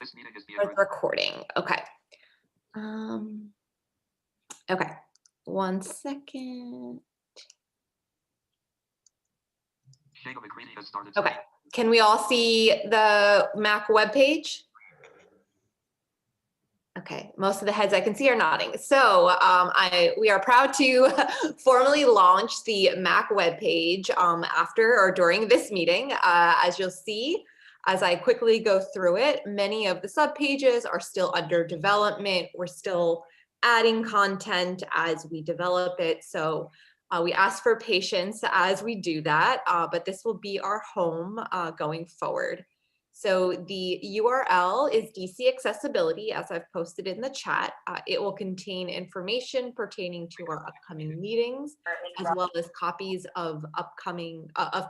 This meeting is being recording. Okay. Okay. 1 second. Okay. Can we all see the MAAC webpage? Okay, most of the heads I can see are nodding. So we are proud to formally launch the MAAC webpage after or during this meeting. As you'll see, as I quickly go through it, many of the subpages are still under development. We're still adding content as we develop it. So we ask for patience as we do that, but this will be our home going forward. So the URL is DC Accessibility, as I've posted in the chat. It will contain information pertaining to our upcoming meetings, as well as copies of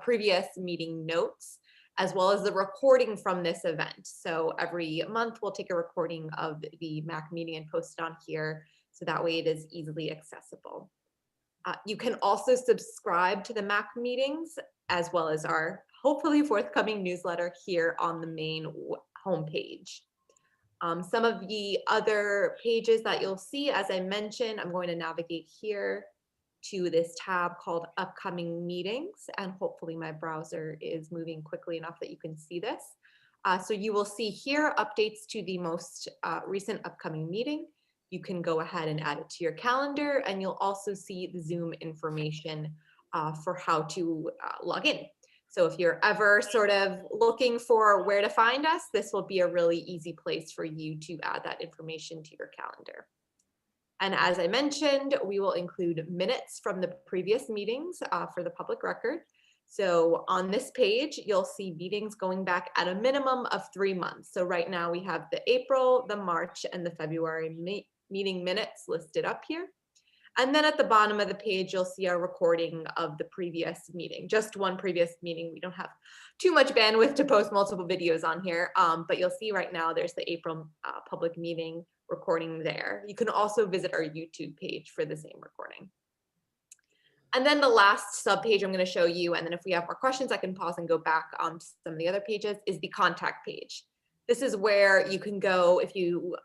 previous meeting notes, as well as the recording from this event. So every month we'll take a recording of the MAAC meeting and post it on here, so that way it is easily accessible. You can also subscribe to the MAAC meetings, as well as our hopefully forthcoming newsletter here on the main homepage. Some of the other pages that you'll see, as I mentioned, I'm going to navigate here to this tab called Upcoming Meetings, and hopefully my browser is moving quickly enough that you can see this. So you will see here updates to the most recent upcoming meeting. You can go ahead and add it to your calendar, and you'll also see the Zoom information for how to log in. So if you're ever sort of looking for where to find us, this will be a really easy place for you to add that information to your calendar. And as I mentioned, we will include minutes from the previous meetings for the public record. So on this page, you'll see meetings going back at a minimum of 3 months. So right now we have the April, the March, and the February meeting minutes listed up here. And then at the bottom of the page, you'll see a recording of the previous meeting, just one previous meeting. We don't have too much bandwidth to post multiple videos on here, but you'll see right now there's the April public meeting recording there. You can also visit our YouTube page for the same recording. And then the last subpage I'm going to show you, and then if we have more questions, I can pause and go back to some of the other pages, is the contact page. This is where you can go if you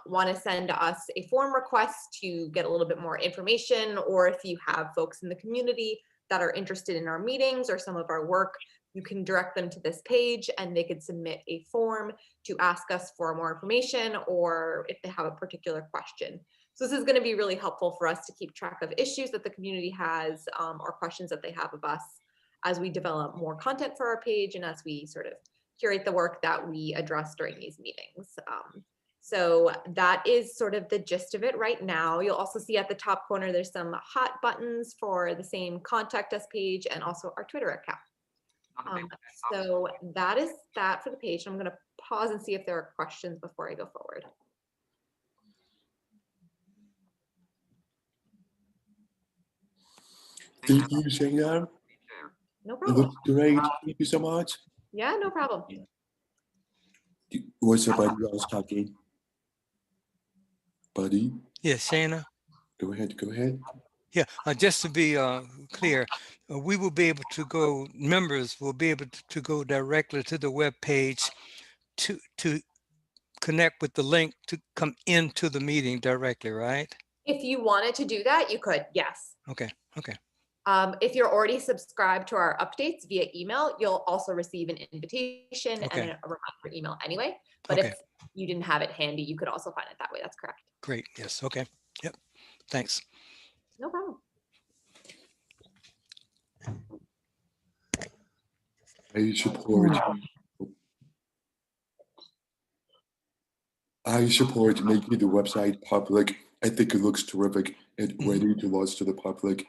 want to send us a form request to get a little bit more information, or if you have folks in the community that are interested in our meetings or some of our work, you can direct them to this page and they can submit a form to ask us for more information or if they have a particular question. So this is going to be really helpful for us to keep track of issues that the community has or questions that they have of us as we develop more content for our page and as we sort of curate the work that we address during these meetings. So that is sort of the gist of it right now. You'll also see at the top corner, there's some hot buttons for the same contact us page and also our Twitter account. So that is that for the page. I'm going to pause and see if there are questions before I go forward. Thank you, Shana. No problem. It looks great. Thank you so much. Yeah, no problem. What's up, buddy? I was talking. Buddy? Yes, Shana. Go ahead, go ahead. Yeah, just to be clear, we will be able to go, members will be able to go directly to the web page to connect with the link to come into the meeting directly, right? If you wanted to do that, you could, yes. Okay, okay. If you're already subscribed to our updates via email, you'll also receive an invitation and a reminder email anyway. But if you didn't have it handy, you could also find it that way. That's correct. Great. Yes. Okay. Yep. Thanks. No problem. I support making the website public. I think it looks terrific and ready to launch to the public.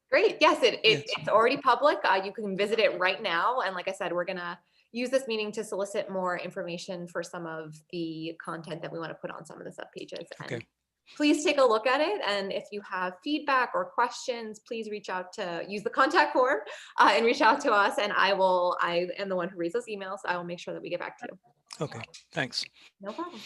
Great. Yes, it's already public. You can visit it right now. And like I said, we're going to use this meeting to solicit more information for some of the content that we want to put on some of the subpages. Okay. And please take a look at it. And if you have feedback or questions, please reach out to use the contact form and reach out to us. And I am the one who reads those emails. So I will make sure that we get back to you. Okay. Thanks. No problem.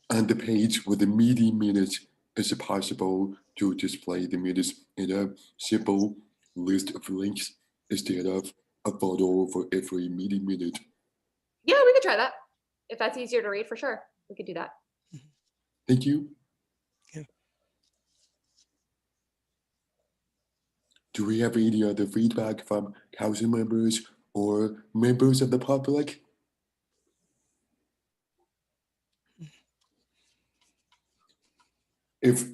On the page with the meeting minutes, is it possible to display the minutes in a simple list of links instead of a photo for every meeting minute. Yeah, we could try that. If that's easier to read, for sure. We could do that. Thank you. Yeah. Do we have any other feedback from council members or members of the public? If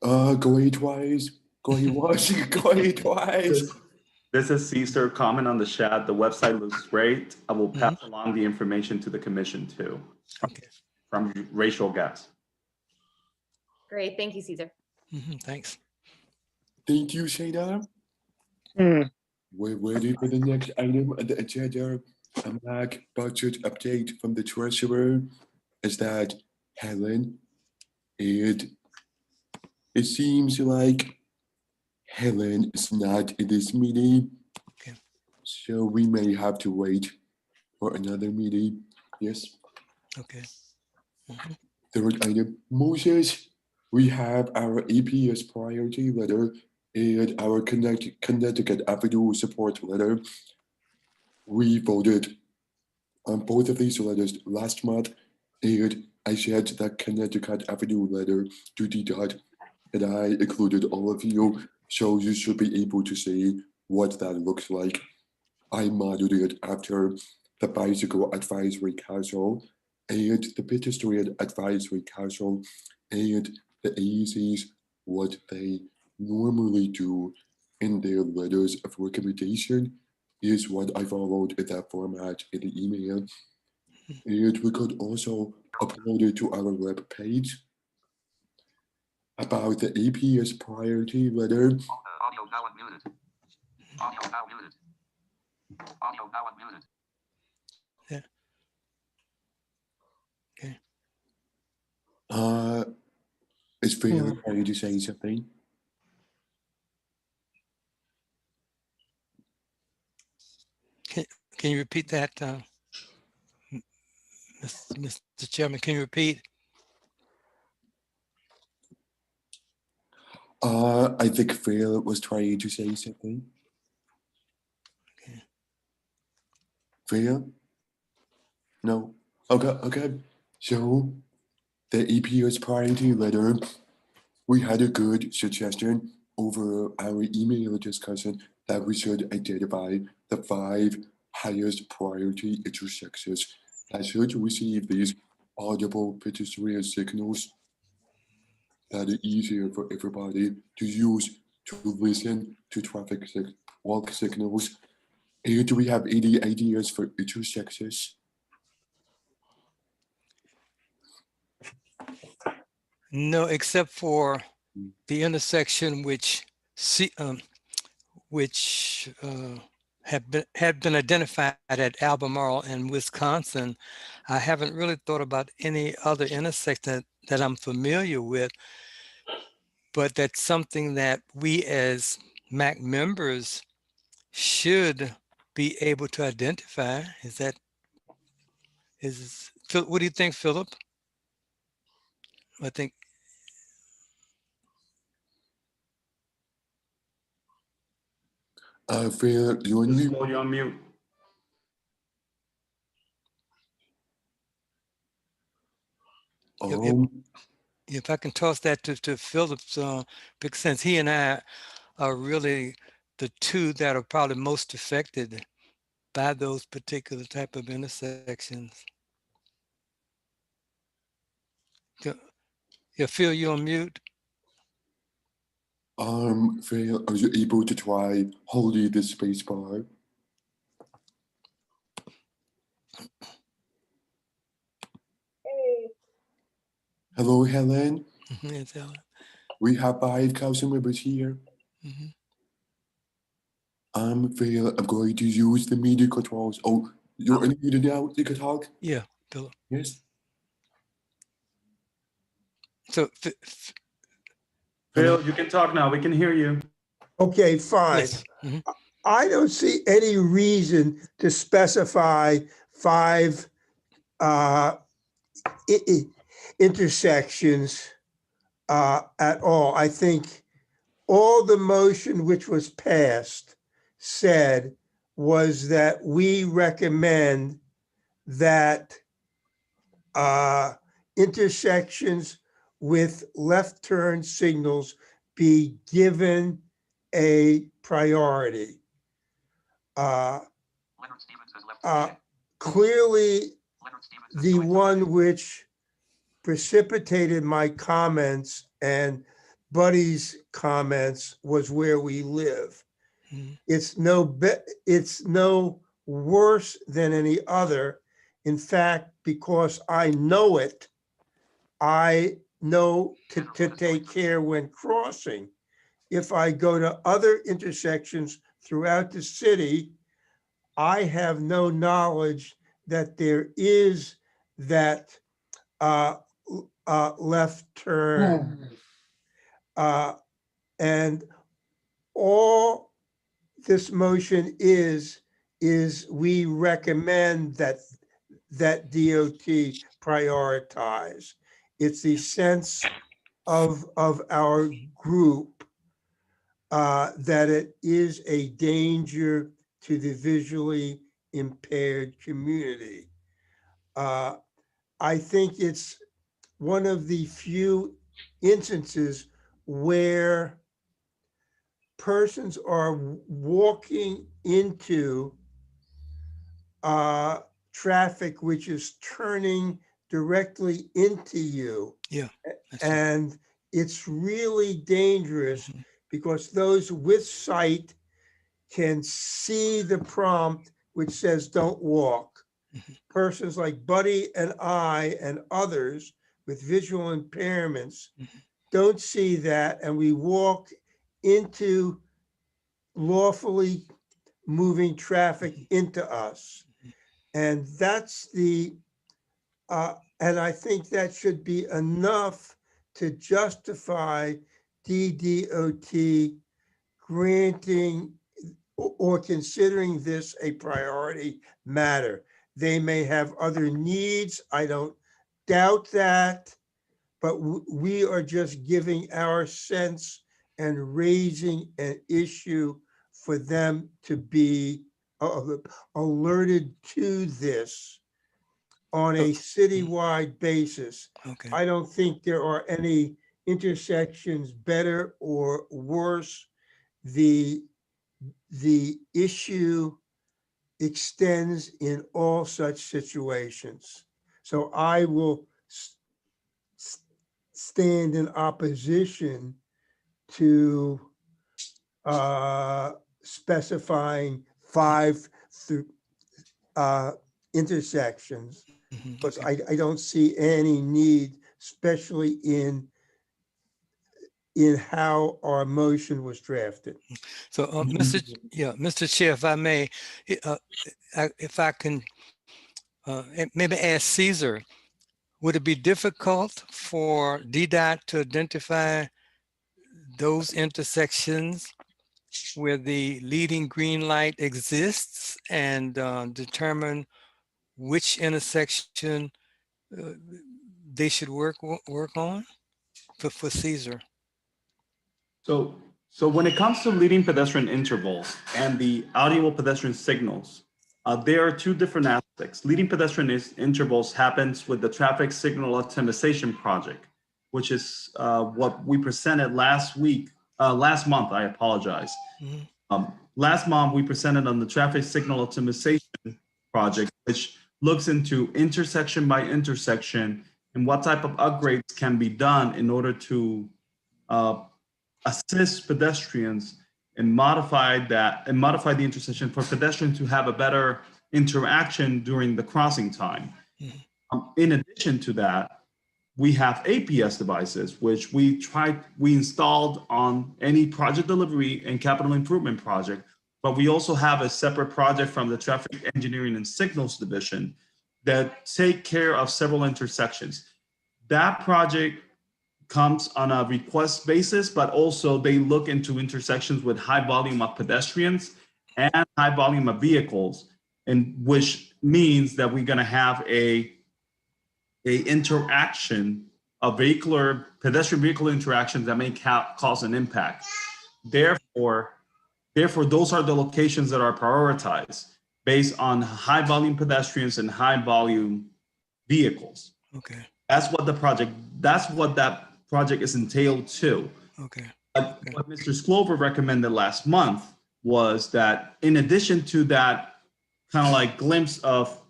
go ahead twice, go ahead once, go ahead twice. This is Caesar. Comment on the chat. The website looks great. I will pass along the information to the commission too. Okay. From Rachel Gatz. Great. Thank you, Caesar. Thanks. Thank you, Shayna. We're ready for the next item on the agenda. A MAAC budget update from the treasurer. Is that Helen? And it seems like Helen is not in this meeting. Okay. So we may have to wait for another meeting. Yes. Okay. Third item, Moses. We have our APS priority letter and our Connecticut Avenue support letter. We voted on both of these letters last month, and I shared that Connecticut Avenue letter to DDOT, and I included all of you, so you should be able to see what that looks like. I modeled it after the Bicycle Advisory Council and the Pedestrian Advisory Council and the AECs, what they normally do in their letters of recommendation is what I followed in that format in the email. And we could also upload it to our web page about the APS priority letter. Audio now unmuted. Audio now muted. Audio now unmuted. Yeah. Okay. Is Phil trying to say something? Can you repeat that, Mr. Chairman? Can you repeat? I think Phil was trying to say something. Okay. Phil? No. Okay. So the APS priority letter, we had a good suggestion over our email discussion that we should identify the 5 highest priority intersections that should receive these audible pedestrian signals that are easier for everybody to use to listen to traffic walk signals. And do we have any ideas for intersections? No, except for the intersection had been identified at Albemarle in Wisconsin. I haven't really thought about any other intersection that I'm familiar with, but that's something that we as MAAC members should be able to identify. What do you think, Philip? I think. Phil, you on mute? You're on mute. If I can toss that to Philip's big sense, he and I are really the two that are probably most affected by those particular type of intersections. Yeah, Phil, you're on mute. Phil, are you able to try holding the space bar? Hey. Hello, Helen. Yes, Helen. We have 5 council members here. Phil, I'm going to use the media controls. Oh, you're unmuted now. You can talk. Yeah, Philip. Yes. So, Phil, you can talk now. We can hear you. Okay, fine. yes. I don't see any reason to specify 5 intersections at all. I think all the motion which was passed said was that we recommend that intersections with left turn signals be given a priority. Leonard Stevens has left. Clearly, Leonard Stevens has the joined. one which precipitated my comments and Buddy's comments was where we live. Mhm. It's no worse than any other. In fact, because I know it, I know to take care when crossing. If I go to other intersections throughout the city, I have no knowledge that there is that left turn. And all this motion is we recommend that DOT prioritize. It's the sense of our group that it is a danger to the visually impaired community. I think it's one of the few instances where persons are walking into traffic which is turning directly into you. Yeah. That's true. And it's really dangerous Mhm. because those with sight can see the prompt which says don't walk. Mhm. Persons like Buddy and I and others with visual impairments Mhm. don't see that, and we walk into lawfully moving traffic into us. And that's and I think that should be enough to justify DDOT granting or considering this a priority matter. They may have other needs. I don't doubt that, but we are just giving our sense and raising an issue for them to be alerted to this on a citywide basis. Okay. I don't think there are any intersections better or worse. The issue extends in all such situations. So I will stand in opposition to specifying 5 through intersections, Mhm. because Okay. I don't see any need, especially in how our motion was drafted. So, Mr. Chair, if I may, if I can maybe ask Caesar, would it be difficult for DDOT to identify those intersections where the leading green light exists and determine which intersection they should work on for Caesar? So when it comes to leading pedestrian intervals and the audible pedestrian signals, there are two different aspects. Leading pedestrian intervals happens with the traffic signal optimization project, which is what we presented last month, I apologize. Mhm. Last month, we presented on the traffic signal optimization project, which looks into intersection by intersection and what type of upgrades can be done in order to assist pedestrians and modify the intersection for pedestrians to have a better interaction during the crossing time. Mhm. In addition to that, we have APS devices, which we installed on any project delivery and capital improvement project, but we also have a separate project from the Traffic Engineering and Signals Division that take care of several intersections. That project comes on a request basis, but also they look into intersections with high volume of pedestrians and high volume of vehicles, and which means that we're going to have a interaction of pedestrian vehicle interactions that may cause an impact. Therefore, Therefore, those are the locations that are prioritized based on high volume pedestrians and high volume vehicles. Okay, That's what that project is entailed to. okay, What Mr. Sklover recommended last month was that in addition to that kind of like glimpse of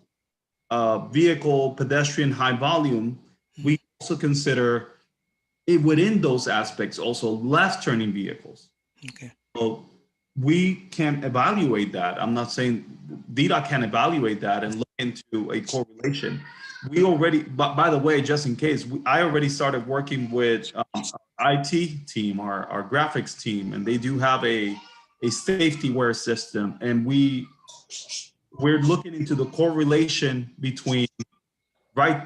vehicle, pedestrian, high volume, we also consider it within those aspects also left turning vehicles. okay. So we can evaluate that. I'm not saying DDOT can evaluate that and look into a correlation. We already, but by the way, just in case, I already started working with IT team, our graphics team, and they do have a safety wear system, and we're looking into the correlation between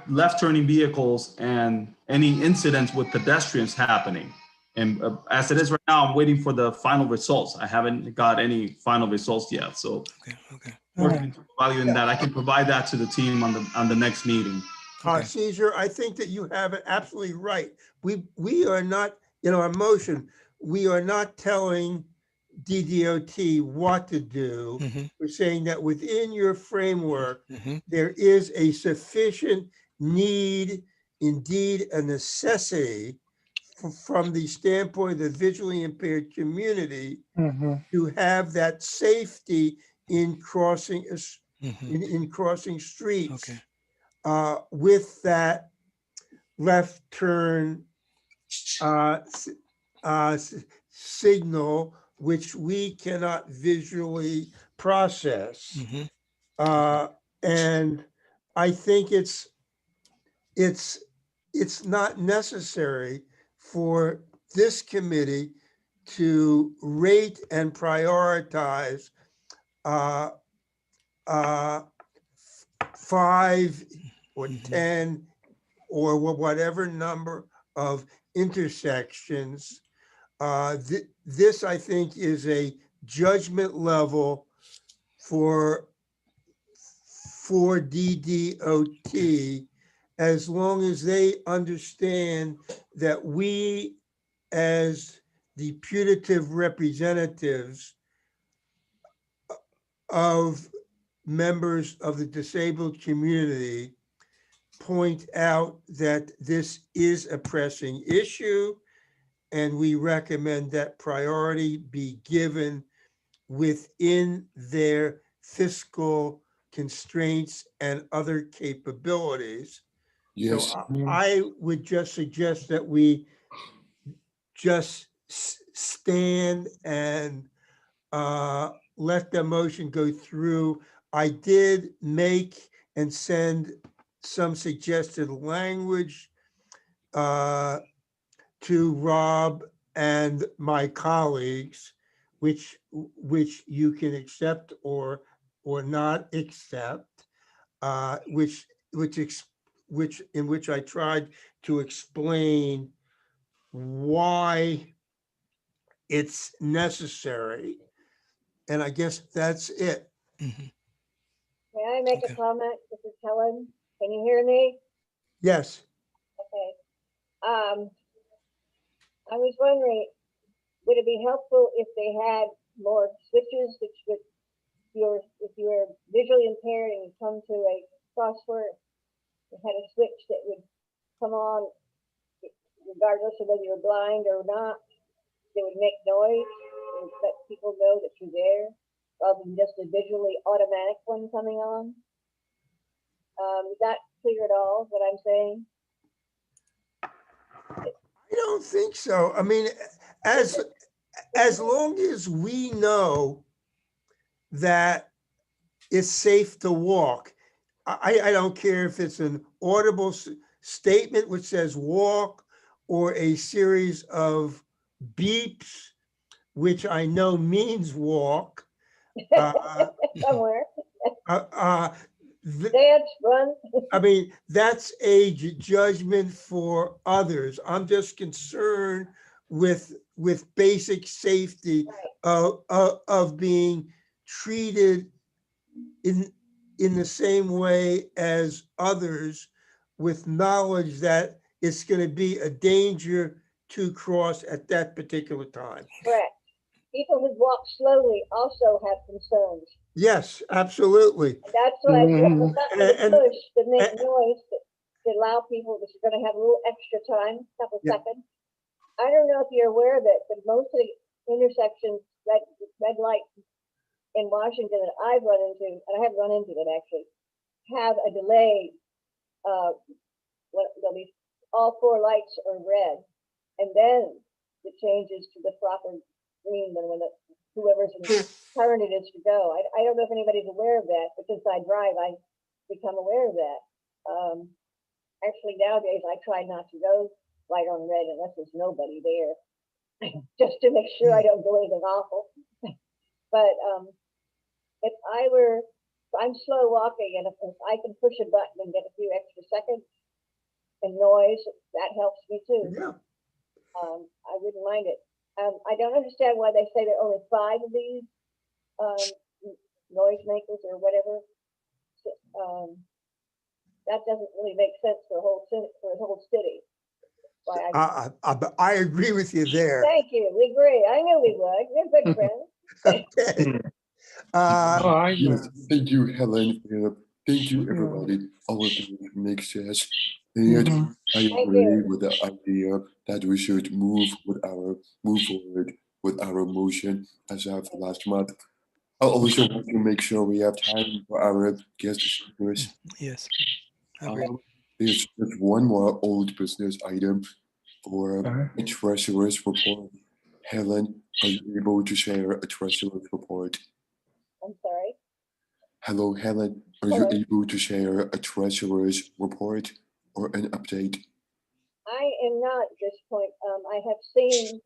left turning vehicles and any incidents with pedestrians happening. And as it is right now, I'm waiting for the final results. I haven't got any final results yet. So Okay. working into evaluating that, I can provide that to the team on the next meeting. Okay. Caesar, I think that you have it absolutely right. We are not, in our motion, we are not telling DDOT what to do. Mhm. We're saying that within your framework, Mhm. there is a sufficient need, indeed a necessity from the standpoint of the visually impaired community to have that safety in crossing Mhm. in crossing streets. Okay. With that left turn signal, which we cannot visually process. Mhm. And I think it's not necessary for this committee to rate and prioritize 5 or 10 or whatever number of intersections. This, I think, is a judgment level for DDOT, as long as they understand that we, as the putative representatives of members of the disabled community, point out that this is a pressing issue, and we recommend that priority be given within their fiscal constraints and other capabilities. Yes. So I would just suggest that we just stand and let the motion go through. I did make and send some suggested language to Rob and my colleagues, which you can accept or not accept, in which I tried to explain why it's necessary. And I guess that's it. Mhm. May I make Okay. a comment? This is Helen. Can you hear me? Yes. Okay. I was wondering, would it be helpful if they had more switches, if you were visually impaired and you come to a crossword, it had a switch that would come on regardless of whether you're blind or not. It would make noise and let people know that you're there, rather than just a visually automatic one coming on. Is that clear at all, what I'm saying? I don't think so. I mean, as long as we know that it's safe to walk, I don't care if it's an audible statement which says walk or a series of beeps, which I know means walk. Somewhere. th- Dance, run. I mean, that's a judgment for others. I'm just concerned with basic safety of being treated in the same way as others, with knowledge that it's going to be a danger to cross at that particular time. Correct. people who walk slowly also have concerns. Yes, absolutely. And that's why if you have a button to And- push to make and- noise to allow people that's going to have a little extra time, couple Yeah. seconds. I don't know if you're aware of it, but most of the intersections, red light in Washington that I've run into, and I have run into it actually, have a delay. There'll be all 4 lights are red, and then it changes to the proper green when whoever's in turn it is to go. I don't know if anybody's aware of that, but since I drive, I become aware of that. Actually, nowadays I try not to go light on red unless there's nobody there, just to make sure I don't do anything awful. But if I'm slow walking, and if I can push a button and get a few extra seconds and noise, that helps me too. Yeah. I wouldn't mind it. I don't understand why they say there are only 5 of these noisemakers or whatever. That doesn't really make sense for a whole city. Why I agree with you there. Thank you. We agree. I knew we would. We're good friends. Okay. Yes, thank you, Helen. Thank you, everybody. All of it makes sense. And I agree with the idea that we should move forward with our motion as of last month. I also want to make sure we have time for our guest speakers. Yes. I agree. There's just one more old business item for a treasurer's report. Helen, are you able to share a treasurer's report? I'm sorry. Hello, Helen. Are Hello. you able to share a treasurer's report or an update? I am not at this point. I have seen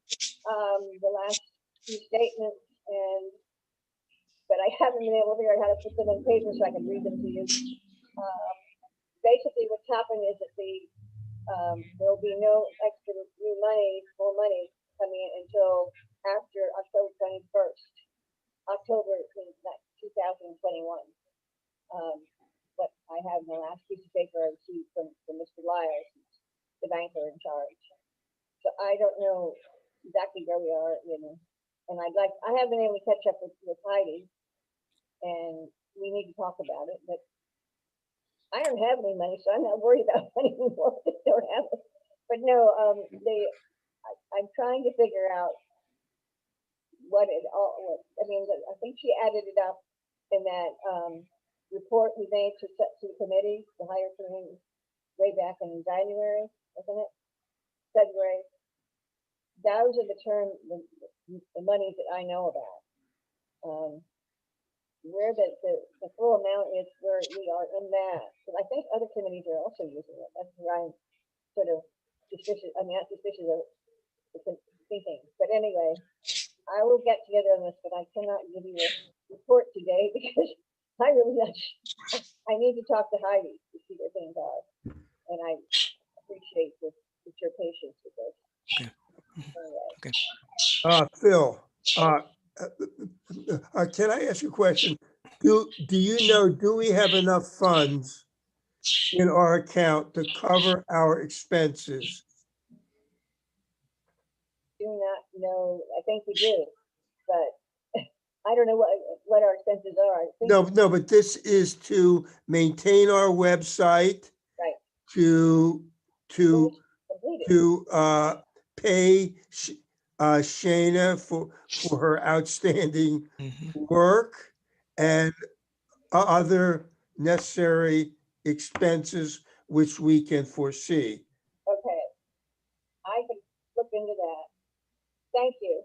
the last few statements, but I haven't been able to figure out how to put them on paper so I can read them to you. Basically, what's happened is that there will be no extra more money coming in until after October 21st, October 2021. What I have in the last piece of paper I received from Mr. Lyles, the banker in charge. So I don't know exactly where we are, and I have been able to catch up with Heidi, and we need to talk about it, but I don't have any money, so I'm not worried about money anymore. I don't have it. But no, I'm trying to figure out what it all. I mean, I think she added it up in that report we made to the committee, the higher committee, way back in January, wasn't it? February. Those are the monies that I know about. Where the full amount is, where we are in that, because I think other committees are also using it. That's where I'm sort of suspicious. I mean, not suspicious of thinking. But anyway, I will get together on this, but I cannot give you a report today because I really not. I need to talk to Heidi to see what things are, and I appreciate your patience with this. Okay. Anyway. Okay. Phil, can I ask you a question? Do you know, do we have enough funds in our account to cover our expenses? Do not know. I think we do, but I don't know what our expenses are. I think No, but this is to maintain our website, right. to Completed. pay Shayna for her outstanding work and other necessary expenses which we can foresee. Okay, I can look into that. Thank you.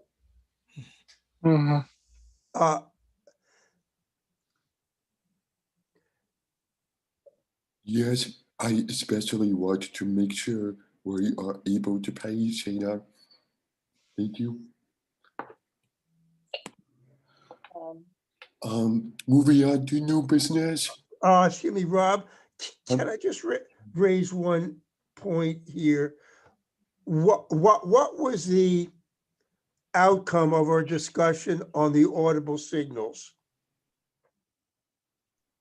Yes, I especially want to make sure we are able to pay Shayna. Thank you. Moving on to new business. Excuse me, Rob, can I just raise one point here? What was the outcome of our discussion on the audible signals?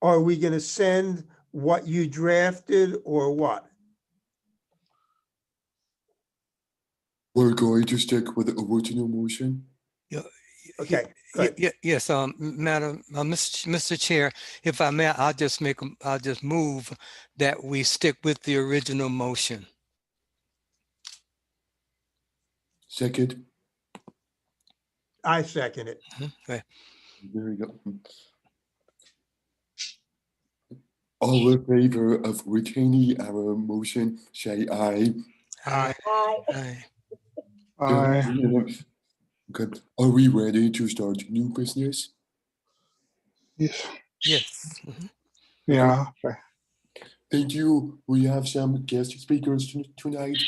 Are we going to send what you drafted or what? We're going to stick with the original motion. Okay, good. Yes, Madam, Mr. Chair, if I may, I'll just move that we stick with the original motion. Second, I second it. Okay. there you go. All in favor of retaining our motion, say aye. Aye. Aye. Aye. Okay. Are we ready to start new business? Yes. Yes. Mhm. Yeah. Thank you. We have some guest speakers tonight.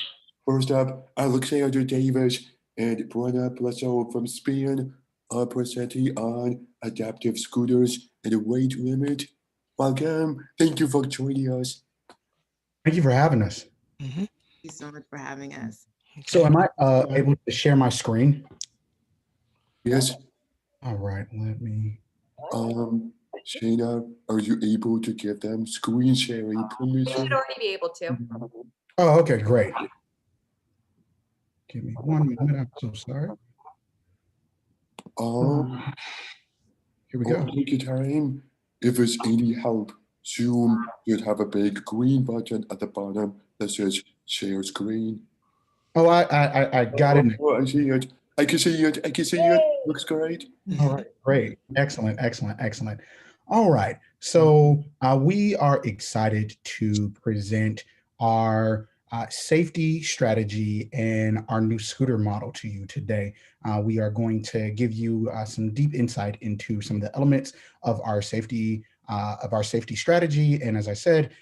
First up, Alexander Davis and Brenna Plasso from Spain are presenting on adaptive scooters and a weight limit. Welcome. Thank you for joining us. Thank you for having us. Mhm. Thank you so much for having us. So am I able to share my screen? Yes. All right, let me. Shayna, are you able to give them screen sharing You permission? should already be able to. Oh, okay, great. Give me 1 minute. I'm so sorry. Here we go. Take your time. If it's any help, Zoom should have a big green button at the bottom that says share screen. Oh, I got it. Oh, I see it. I can see it. I can see it. Looks great. All right, great. Excellent, excellent, excellent. All right. So we are excited to present our safety strategy and our new scooter model to you today. We are going to give you some deep insight into some of the elements of our safety strategy. And as I said,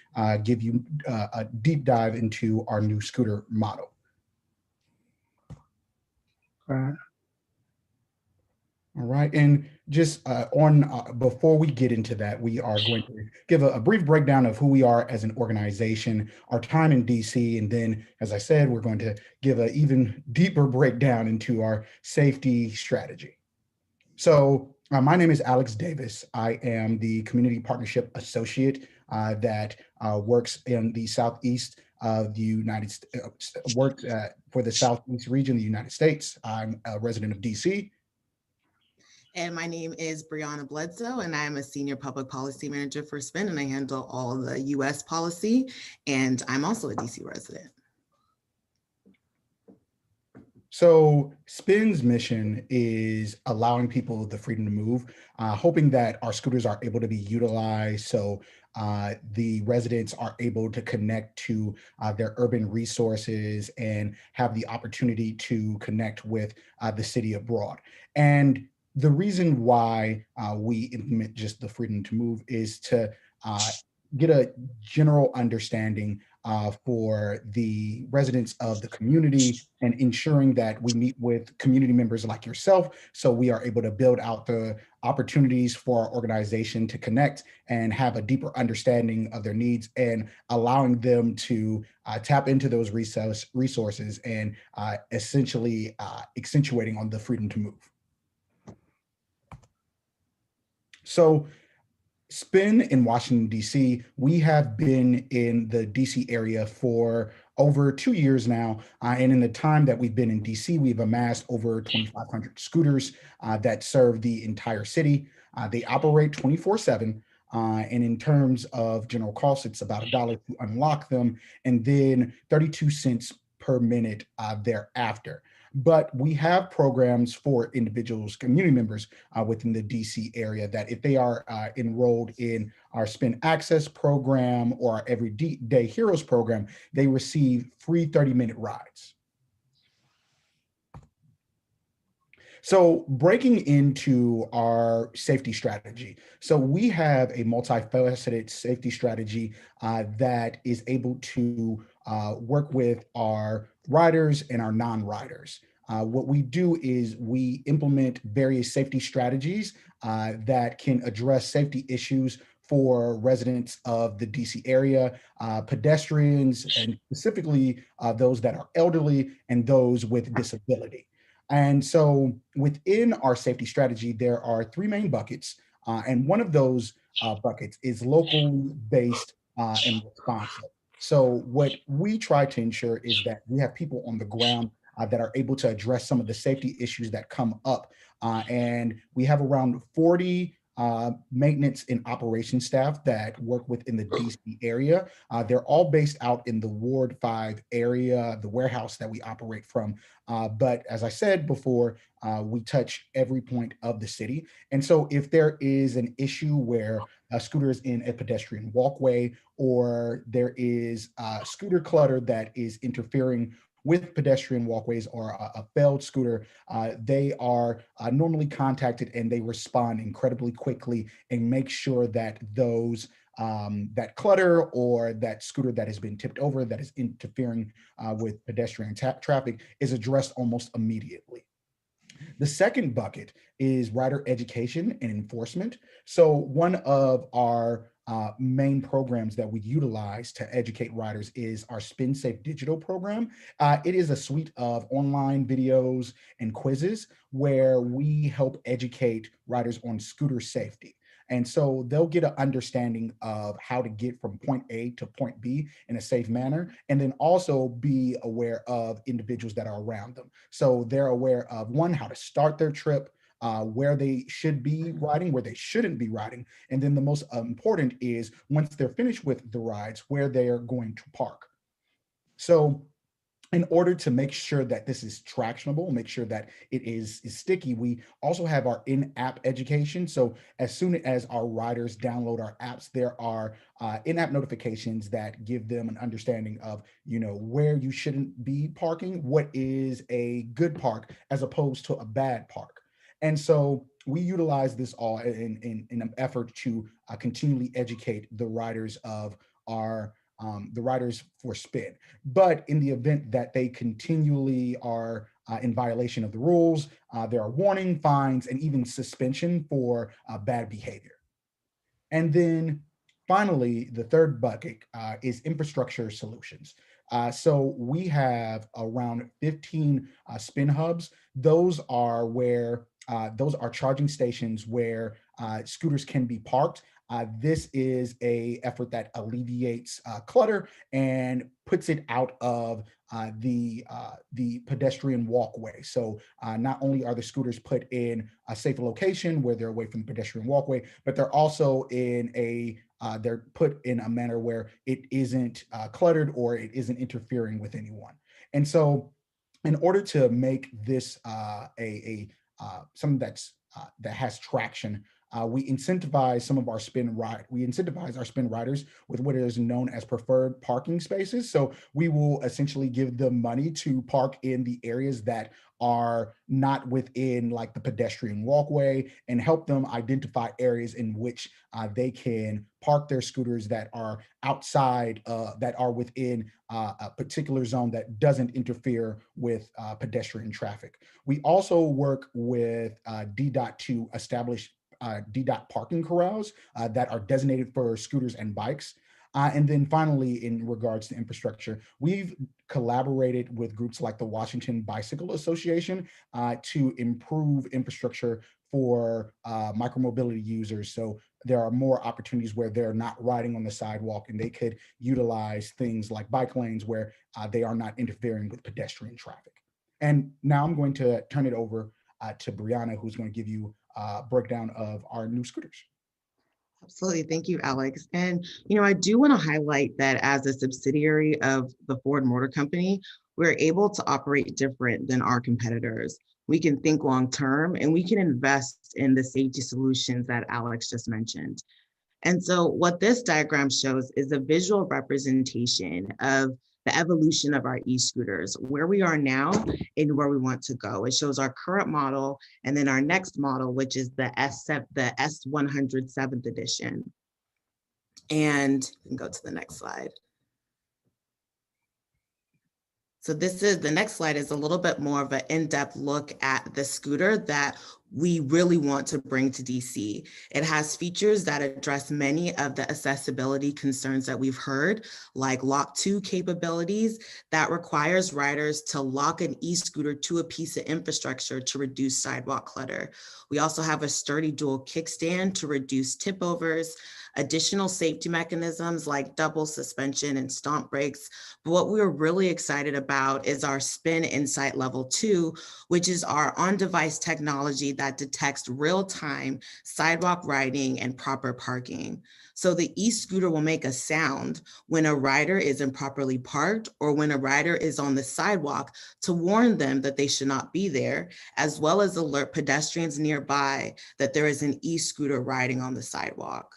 give you a deep dive into our new scooter model. All right, and just before we get into that, we are going to give a brief breakdown of who we are as an organization, our time in DC, and then, as I said, we're going to give an even deeper breakdown into our safety strategy. So my name is Alex Davis. I am the Community Partnership Associate that works in the Southeast of the United States, worked for the Southeast region of the United States. I'm a resident of DC. And my name is Brianna Bledsoe, and I am a Senior Public Policy Manager for SPIN, and I handle all the US policy, and I'm also a DC resident. So SPIN's mission is allowing people the freedom to move, hoping that our scooters are able to be utilized so the residents are able to connect to their urban resources and have the opportunity to connect with the city abroad. And the reason why we implement just the freedom to move is to get a general understanding for the residents of the community and ensuring that we meet with community members like yourself so we are able to build out the opportunities for our organization to connect and have a deeper understanding of their needs and allowing them to tap into those resources and essentially accentuating on the freedom to move. So SPIN in Washington, D.C., we have been in the D.C. area for over 2 years now. And in the time that we've been in D.C., we've amassed over 2,500 scooters that serve the entire city. They operate 24/7. And in terms of general cost, it's about $1 to unlock them and then 32 cents per minute thereafter. But we have programs for individuals, community members within the DC area that if they are enrolled in our SPIN Access program or our Everyday Heroes program, they receive free 30-minute rides. So breaking into our safety strategy. So we have a multifaceted safety strategy that is able to work with our riders and our non-riders. What we do is we implement various safety strategies that can address safety issues for residents of the DC area, pedestrians, and specifically those that are elderly and those with disability. And so within our safety strategy, there are 3 main buckets. And one of those buckets is locally based and responsive. So what we try to ensure is that we have people on the ground that are able to address some of the safety issues that come up. And we have around 40 maintenance and operations staff that work within the DC area. They're all based out in the Ward 5 area, the warehouse that we operate from. But as I said before, we touch every point of the city. And so if there is an issue where a scooter is in a pedestrian walkway, or there is scooter clutter that is interfering with pedestrian walkways, or a failed scooter, they are normally contacted and they respond incredibly quickly and make sure that those that clutter or that scooter that has been tipped over that is interfering with pedestrian traffic is addressed almost immediately. The second bucket is rider education and enforcement. So one of our main programs that we utilize to educate riders is our Spin Safe digital program. It is a suite of online videos and quizzes where we help educate riders on scooter safety. And so they'll get an understanding of how to get from point A to point B in a safe manner, and then also be aware of individuals that are around them. So they're aware of, one, how to start their trip, where they should be riding, where they shouldn't be riding. And then the most important is, once they're finished with the rides, where they are going to park. So in order to make sure that this is tractionable, make sure that it is sticky, we also have our in-app education. So as soon as our riders download our apps, there are in-app notifications that give them an understanding of, where you shouldn't be parking, what is a good park as opposed to a bad park. And so we utilize this all in an effort to continually educate the riders of the riders for Spin. But in the event that they continually are in violation of the rules, there are warning, fines, and even suspension for bad behavior. And then finally, the third bucket is infrastructure solutions. So we have around 15 Spin hubs. Those are charging stations where scooters can be parked. This is an effort that alleviates clutter and puts it out of the pedestrian walkway. So not only are the scooters put in a safe location where they're away from the pedestrian walkway, but they're also they're put in a manner where it isn't cluttered or it isn't interfering with anyone. And so in order to make this something that has traction, we incentivize our Spin riders with what is known as preferred parking spaces. So we will essentially give them money to park in the areas that are not within like the pedestrian walkway, and help them identify areas in which they can park their scooters that are outside, that are within a particular zone that doesn't interfere with pedestrian traffic. We also work with DDOT to establish DDOT parking corrals that are designated for scooters and bikes. And then finally, in regards to infrastructure, we've collaborated with groups like the Washington Bicycle Association to improve infrastructure for micromobility users. So there are more opportunities where they're not riding on the sidewalk, and they could utilize things like bike lanes where they are not interfering with pedestrian traffic. And now I'm going to turn it over to Brianna, who's going to give you a breakdown of our new scooters. Absolutely. Thank you, Alex. And, I do want to highlight that as a subsidiary of the Ford Motor Company, we're able to operate different than our competitors. We can think long-term, and we can invest in the safety solutions that Alex just mentioned. And so what this diagram shows is a visual representation of the evolution of our e-scooters, where we are now and where we want to go. It shows our current model and then our next model, which is the S100 7th edition. And we can go to the next slide. So the next slide is a little bit more of an in-depth look at the scooter that we really want to bring to DC. It has features that address many of the accessibility concerns that we've heard, like lock to capabilities that requires riders to lock an e-scooter to a piece of infrastructure to reduce sidewalk clutter. We also have a sturdy dual kickstand to reduce tip overs, additional safety mechanisms like double suspension and stomp brakes. But what we're really excited about is our Spin Insight Level 2, which is our on-device technology that detects real-time sidewalk riding and proper parking. So the e-scooter will make a sound when a rider is improperly parked or when a rider is on the sidewalk to warn them that they should not be there, as well as alert pedestrians nearby that there is an e-scooter riding on the sidewalk.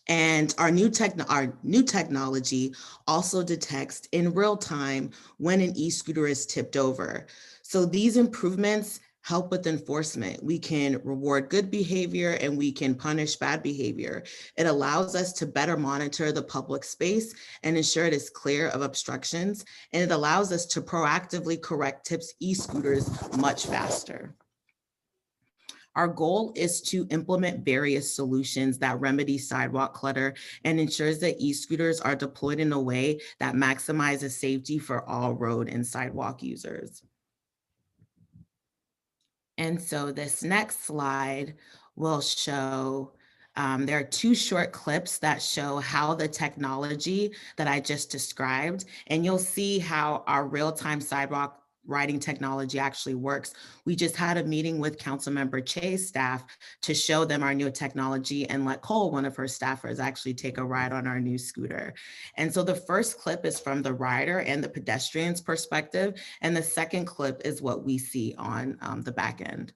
And our new technology also detects in real time when an e-scooter is tipped over. So these improvements help with enforcement. We can reward good behavior and we can punish bad behavior. It allows us to better monitor the public space and ensure it is clear of obstructions. And it allows us to proactively correct tips e-scooters much faster. Our goal is to implement various solutions that remedy sidewalk clutter and ensures that e-scooters are deployed in a way that maximizes safety for all road and sidewalk users. And so this next slide will show, there are two short clips that show how the technology that I just described, and you'll see how our real-time sidewalk riding technology actually works. We just had a meeting with Councilmember Che's staff to show them our new technology and let Cole, one of her staffers, actually take a ride on our new scooter. And so the first clip is from the rider and the pedestrian's perspective, and the second clip is what we see on the back end.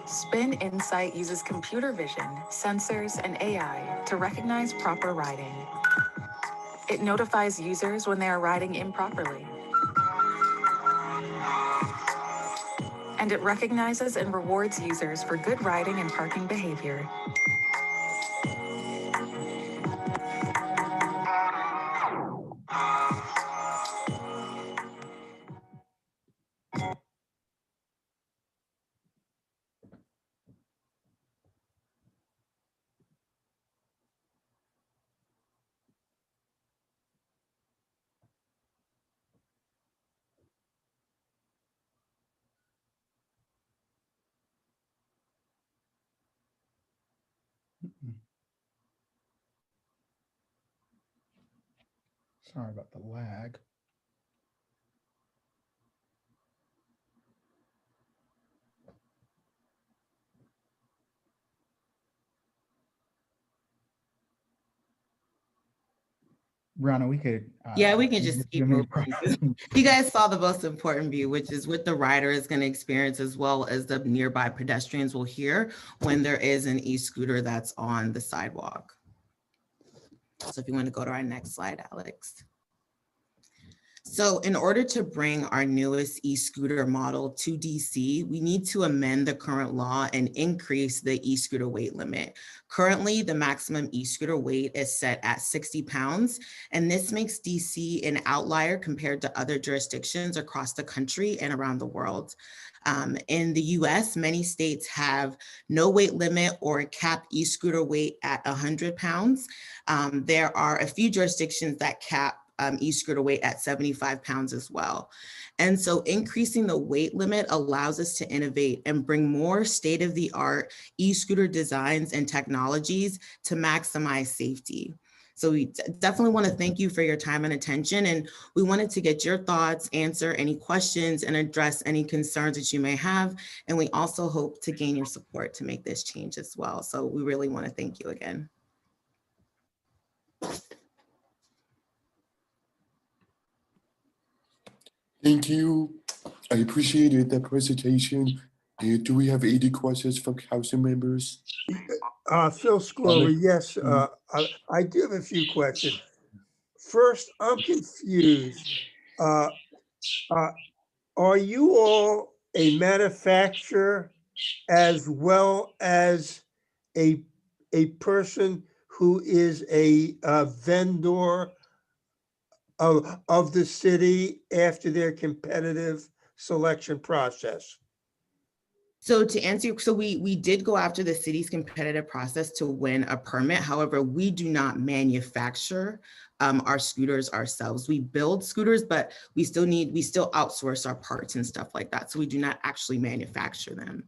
Spin Insight uses computer vision, sensors, and AI to recognize proper riding. It notifies users when they are riding improperly. And it recognizes and rewards users for good riding and parking behavior. Sorry about the lag. Brianna, we could. Yeah, we can just keep moving. moving. You guys saw the most important view, which is what the rider is going to experience as well as the nearby pedestrians will hear when there is an e-scooter that's on the sidewalk. So if you want to go to our next slide, Alex. So in order to bring our newest e-scooter model to DC, we need to amend the current law and increase the e-scooter weight limit. Currently, the maximum e-scooter weight is set at 60 pounds, and this makes DC an outlier compared to other jurisdictions across the country and around the world. In the US, many states have no weight limit or cap e-scooter weight at 100 pounds. There are a few jurisdictions that cap e-scooter weight at 75 pounds as well. And so increasing the weight limit allows us to innovate and bring more state-of-the-art e-scooter designs and technologies to maximize safety. So we definitely want to thank you for your time and attention. And we wanted to get your thoughts, answer any questions, and address any concerns that you may have. And we also hope to gain your support to make this change as well. So we really want to thank you again. Thank you. I appreciated that presentation. Do we have any questions from council members? Phil Scroller, yes, I do have a few questions. First, I'm confused. Are you all a manufacturer as well as a person who is a vendor of the city after their competitive selection process? So to answer, so we did go after the city's competitive process to win a permit. However, we do not manufacture our scooters ourselves. We build scooters, but we still outsource our parts and stuff like that. So we do not actually manufacture them.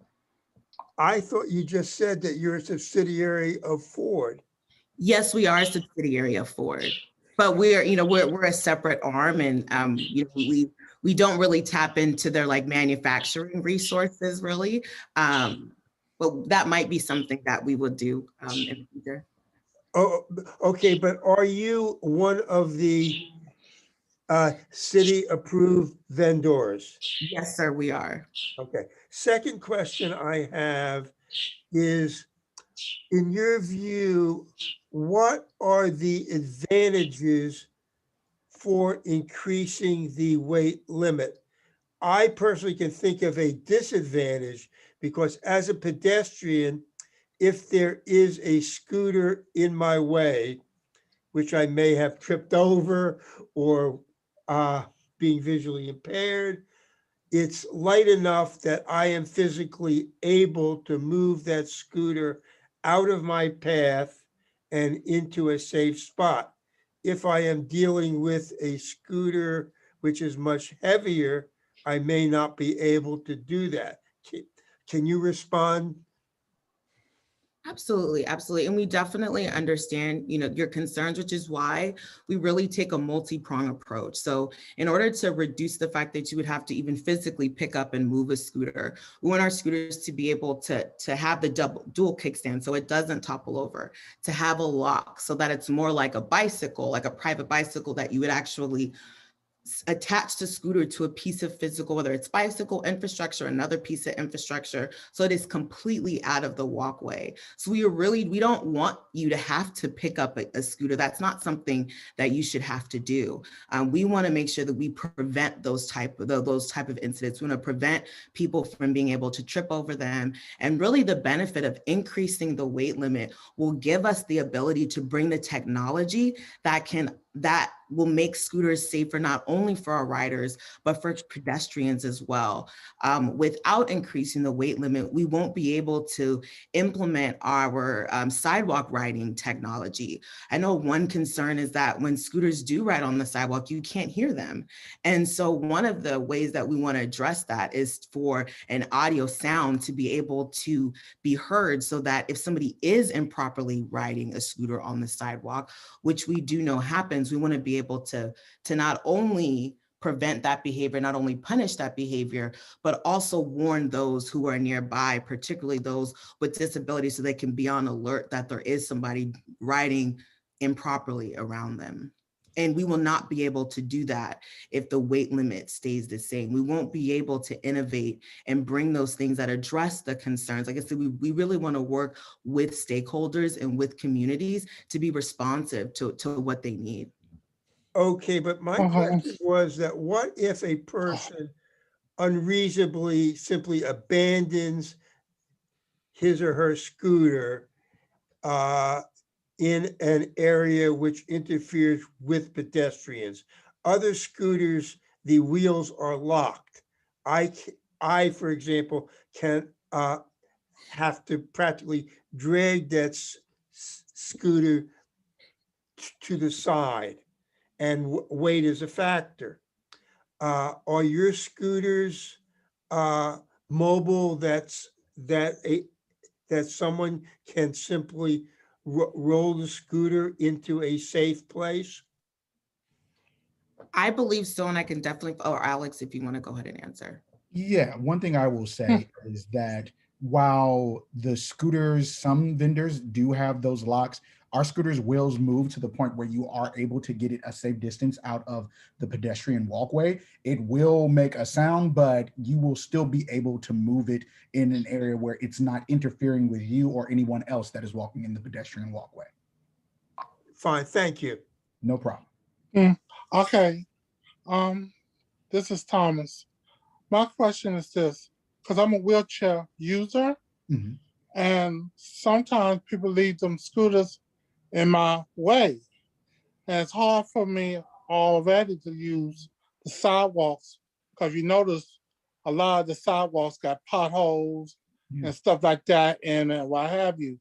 I thought you just said that you're a subsidiary of Ford. Yes, we are a subsidiary of Ford, but we're a separate arm, and we don't really tap into their like manufacturing resources really. But that might be something that we will do in the future. Oh, okay, but are you one of the city approved vendors? Yes, sir, we are. Okay. Second question I have is, in your view, what are the advantages for increasing the weight limit? I personally can think of a disadvantage because as a pedestrian, if there is a scooter in my way, which I may have tripped over or being visually impaired, it's light enough that I am physically able to move that scooter out of my path and into a safe spot. If I am dealing with a scooter which is much heavier, I may not be able to do that. Can you respond? Absolutely, absolutely. And we definitely understand, your concerns, which is why we really take a multi-pronged approach. So in order to reduce the fact that you would have to even physically pick up and move a scooter, we want our scooters to be able to have the dual kickstand so it doesn't topple over, to have a lock so that it's more like a bicycle, like a private bicycle that you would actually attach the scooter to a piece of physical, whether it's bicycle infrastructure, another piece of infrastructure, so it is completely out of the walkway. So we don't want you to have to pick up a scooter. That's not something that you should have to do. We want to make sure that we prevent those type of incidents. We want to prevent people from being able to trip over them. And really the benefit of increasing the weight limit will give us the ability to bring the technology that will make scooters safer, not only for our riders, but for pedestrians as well. Without increasing the weight limit, we won't be able to implement our sidewalk riding technology. I know one concern is that when scooters do ride on the sidewalk, you can't hear them. And so one of the ways that we want to address that is for an audio sound to be able to be heard, so that if somebody is improperly riding a scooter on the sidewalk, which we do know happens, we want to be able to not only prevent that behavior, not only punish that behavior, but also warn those who are nearby, particularly those with disabilities, so they can be on alert that there is somebody riding improperly around them. And we will not be able to do that if the weight limit stays the same. We won't be able to innovate and bring those things that address the concerns. Like I said, we really want to work with stakeholders and with communities to be responsive to what they need. Okay, but my question was that what if a person unreasonably simply abandons his or her scooter in an area which interferes with pedestrians? Other scooters, the wheels are locked. I, for example, can have to practically drag that scooter to the side, and weight is a factor. Are your scooters mobile that someone can simply roll the scooter into a safe place? I believe so, and I can definitely, or Alex, if you want to go ahead and answer. Yeah, one thing I will say is that while the scooters, some vendors do have those locks, our scooters wheels move to the point where you are able to get it a safe distance out of the pedestrian walkway. It will make a sound, but you will still be able to move it in an area where it's not interfering with you or anyone else that is walking in the pedestrian walkway. Fine, thank you. No problem. Okay, this is Thomas. My question is this, because I'm a wheelchair user, and sometimes people leave them scooters in my way. And it's hard for me already to use the sidewalks, because you notice a lot of the sidewalks got potholes and stuff like that, and what have you.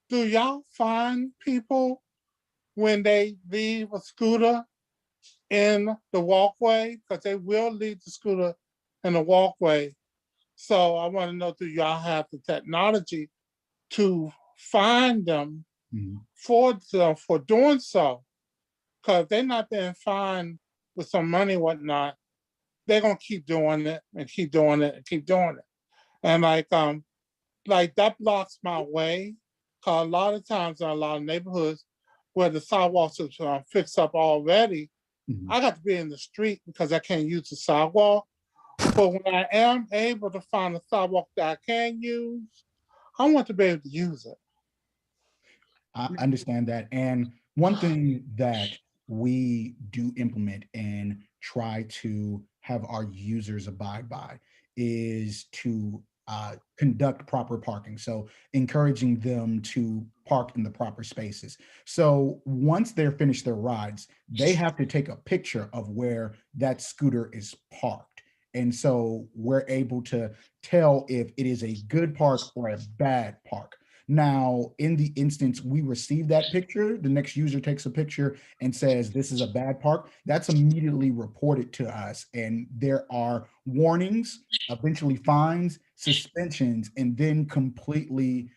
Do y'all find people when they leave a scooter in the walkway? Because they will leave the scooter in the walkway. So I want to know, do y'all have the technology to find them for doing so? Because if they're not being fined with some money and whatnot, they're gonna keep doing it and keep doing it and keep doing it. And like that blocks my way. Cause a lot of times in a lot of neighborhoods where the sidewalks are fixed up already, I got to be in the street because I can't use the sidewalk. But when I am able to find a sidewalk that I can use, I want to be able to use it. I understand that. And one thing that we do implement and try to have our users abide by is to conduct proper parking. So encouraging them to park in the proper spaces. So once they're finished their rides, they have to take a picture of where that scooter is parked. And so we're able to tell if it is a good park or a bad park. Now, in the instance we receive that picture, the next user takes a picture and says, this is a bad park, that's immediately reported to us. And there are warnings, eventually fines, suspensions, and then completely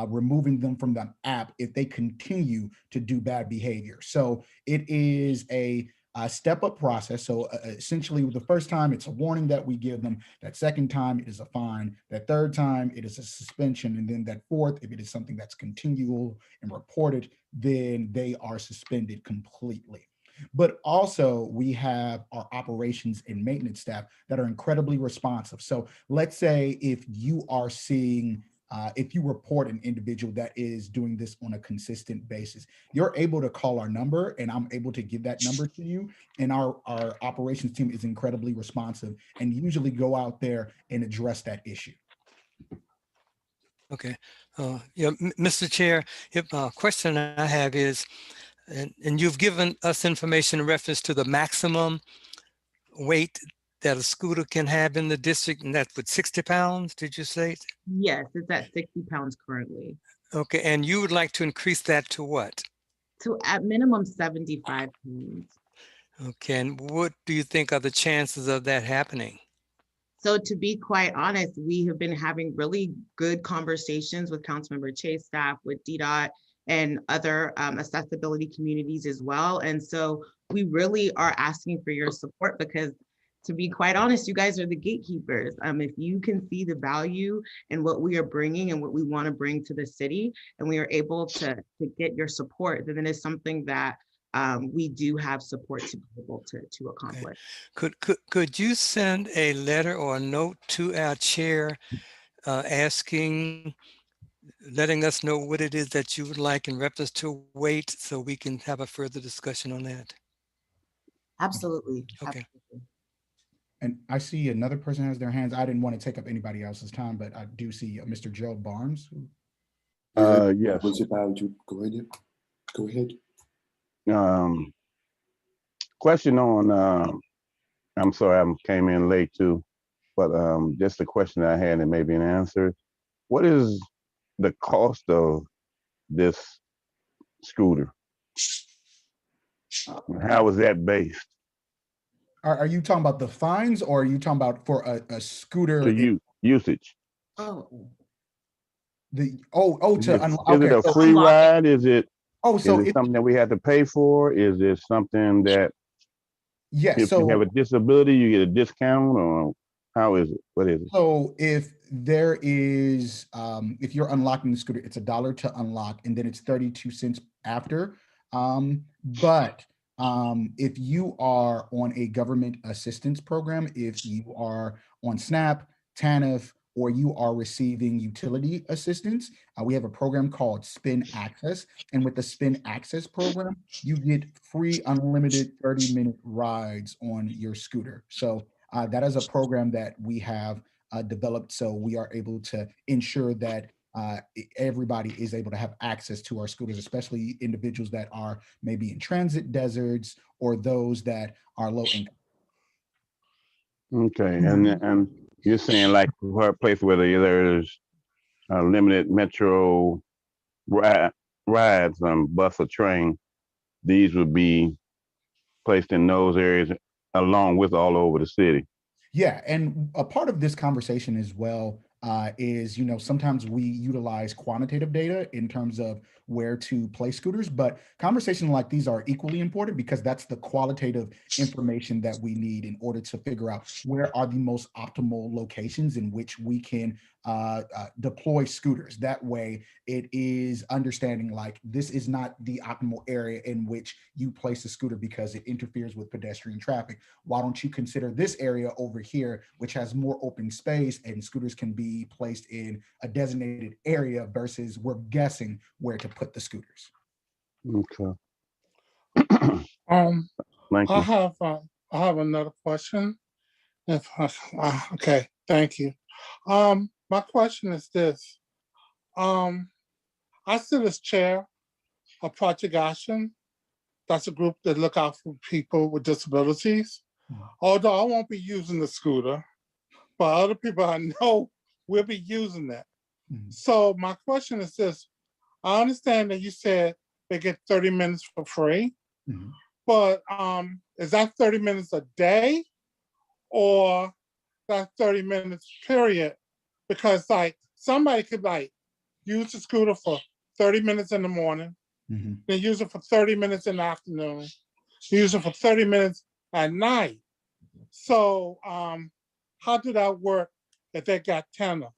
removing them from the app if they continue to do bad behavior. So it is a step-up process. So essentially the first time it's a warning that we give them, that second time it is a fine, that third time it is a suspension, and then that fourth, if it is something that's continual and reported, then they are suspended completely. But also we have our operations and maintenance staff that are incredibly responsive. So let's say if you are seeing if you report an individual that is doing this on a consistent basis, you're able to call our number and I'm able to give that number to you. And our operations team is incredibly responsive and usually go out there and address that issue. Okay. Yeah, Mr. Chair, question I have is, and you've given us information in reference to the maximum weight that a scooter can have in the district, and that's with 60 pounds, did you say? Yes, it's at 60 pounds currently. Okay, and you would like to increase that to what? To at minimum 75 pounds. Okay, and what do you think are the chances of that happening? So to be quite honest, we have been having really good conversations with Councilmember Chase staff, with DDOT and other accessibility communities as well. And so we really are asking for your support because, to be quite honest, you guys are the gatekeepers. If you can see the value in what we are bringing and what we want to bring to the city, and we are able to get your support, then it is something that we do have support to be able to accomplish. Okay. Could you send a letter or a note to our chair letting us know what it is that you would like in reference to weight so we can have a further discussion on that? Absolutely. Okay. Absolutely. And I see another person has their hands. I didn't want to take up anybody else's time, but I do see Mr. Gerald Barnes. Yes. Was about to go ahead. Go ahead. Question on, I'm sorry, I came in late too, but just a question I had and maybe an answer. What is the cost of this scooter? How is that based? Are you talking about the fines or are you talking about for a scooter? To usage. Oh. To Is it okay, a free ride? Is it it's something that we have to pay for? Is it something that if you have a disability, you get a discount, or how is it? What is it? So if there is, if you're unlocking the scooter, it's $1 to unlock, and then it's 32 cents after. But if you are on a government assistance program, if you are on SNAP, TANF, or you are receiving utility assistance, we have a program called Spin Access. And with the Spin Access program, you get free unlimited 30-minute rides on your scooter. So that is a program that we have developed, so we are able to ensure that everybody is able to have access to our scooters, especially individuals that are maybe in transit deserts or those that are low income. Okay, and you're saying like for a place where there's limited metro rides on bus or train, these would be placed in those areas along with all over the city. Yeah, and a part of this conversation as well is, sometimes we utilize quantitative data in terms of where to place scooters, but conversations like these are equally important because that's the qualitative information that we need in order to figure out where are the most optimal locations in which we can deploy scooters. That way it is understanding like this is not the optimal area in which you place a scooter because it interferes with pedestrian traffic. Why don't you consider this area over here, which has more open space and scooters can be placed in a designated area versus we're guessing where to put the scooters. Okay. Thank I you. have another question. Okay, thank you. My question is this. I sit as chair of Project Action. That's a group that look out for people with disabilities. Although I won't be using the scooter, but other people I know will be using that. So my question is this. I understand that you said they get 30 minutes for free, but is that 30 minutes a day or that 30 minutes period? Because like somebody could like use the scooter for 30 minutes in the morning, then use it for 30 minutes in the afternoon, use it for 30 minutes at night. So how do that work if they got 10 of?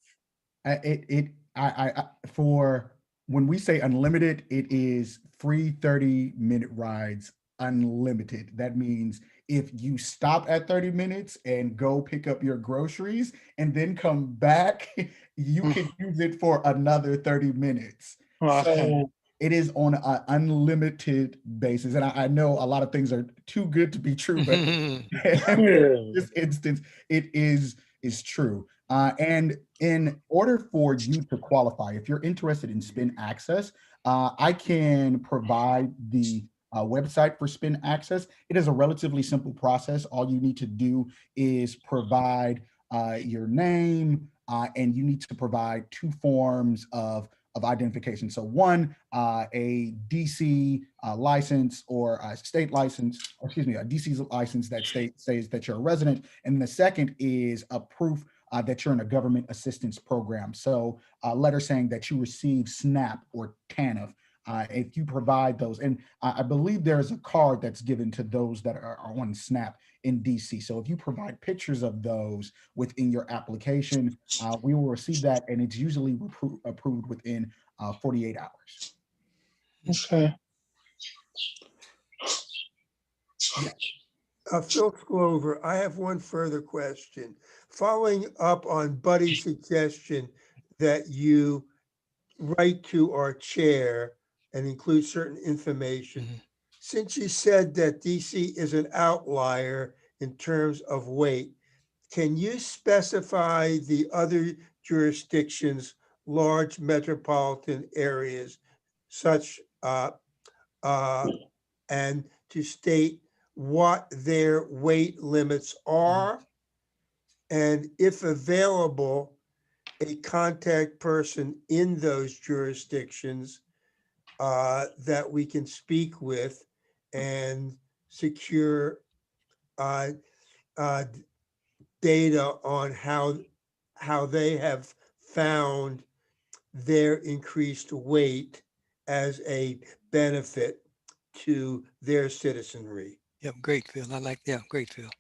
For when we say unlimited, it is free 30-minute rides, unlimited. That means if you stop at 30 minutes and go pick up your groceries and then come back, you can use it for another 30 minutes. So it is on an unlimited basis. And I know a lot of things are too good to be true, but in this instance, it is true. And in order for you to qualify, if you're interested in Spin Access, I can provide the website for Spin Access. It is a relatively simple process. All you need to do is provide your name, and you need to provide 2 forms of identification. So one, a DC license or a state license, or excuse me, a DC license that says that you're a resident. And the second is a proof that you're in a government assistance program. So a letter saying that you receive SNAP or TANF. If you provide those, and I believe there's a card that's given to those that are on SNAP in DC. So if you provide pictures of those within your application, we will receive that, and it's usually approved within 48 hours. Okay. Phil Sclover, I have one further question. Following up on Buddy's suggestion that you write to our chair and include certain information, since you said that DC is an outlier in terms of weight, can you specify the other jurisdictions, large metropolitan areas, such and to state what their weight limits are, and if available, a contact person in those jurisdictions that we can speak with and secure data on how they have found their increased weight as a benefit to their citizenry. Yep, great, Phil. Great, Phil.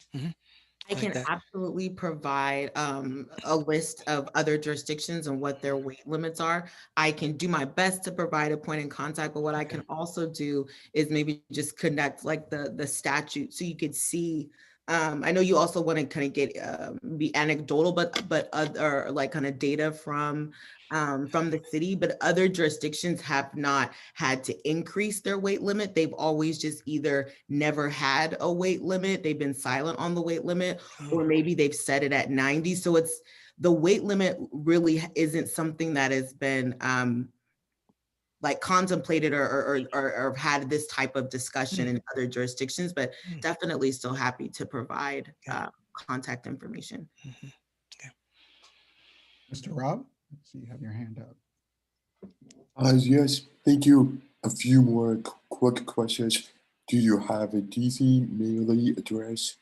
I can absolutely provide a list of other jurisdictions and what their weight limits are. I can do my best to provide a point in contact, but what I can also do is maybe just connect like the statute so you could see. I know you also want to kind of get be anecdotal, but other like kind of data from the city, but other jurisdictions have not had to increase their weight limit. They've always just either never had a weight limit, they've been silent on the weight limit, or maybe they've set it at 90. So it's the weight limit really isn't something that has been like contemplated or had this type of discussion in other jurisdictions, but definitely still happy to provide contact information. Mr. Rob, let's see, you have your hand up. Yes, thank you. A few more quick questions. Do you have a DC mailing address?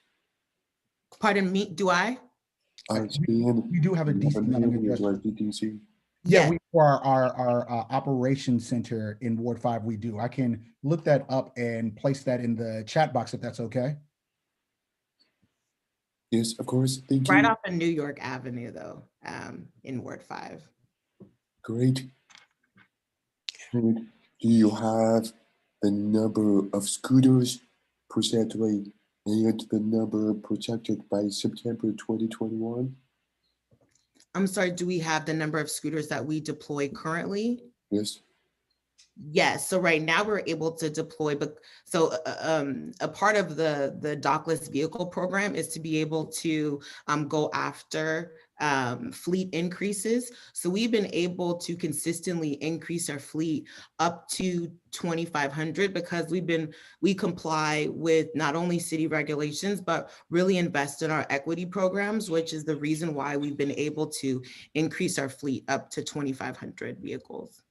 Pardon me, do I? Span, We do have a you DC mailing address. to DC? Yeah, Yes. we for our operations center in Ward 5, we do. I can look that up and place that in the chat box if that's okay. Yes, of course. Thank you. Right off of New York Avenue, though, in Ward 5. Great. And do you have the number of scooters presently and the number projected by September 2021? I'm sorry, do we have the number of scooters that we deploy currently? Yes. Yes, so right now we're able to deploy, but so a part of the dockless vehicle program is to be able to go after fleet increases. So we've been able to consistently increase our fleet up to 2,500 because we comply with not only city regulations, but really invest in our equity programs, which is the reason why we've been able to increase our fleet up to 2,500 vehicles.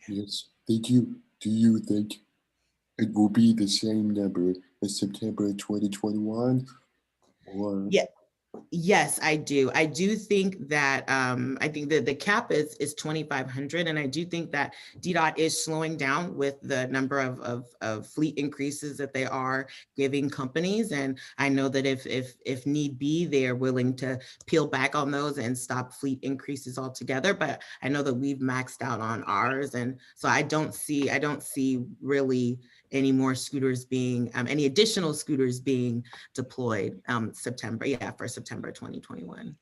Yes, thank you. Do you think it will be the same number as September 2021? Or Yeah. Yes, I do. I do think that I think that the cap is 2,500, and I do think that DDOT is slowing down with the number of fleet increases that they are giving companies. And I know that if need be, they are willing to peel back on those and stop fleet increases altogether. But I know that we've maxed out on ours, and so I don't see really any more scooters being any additional scooters being deployed for September 2021.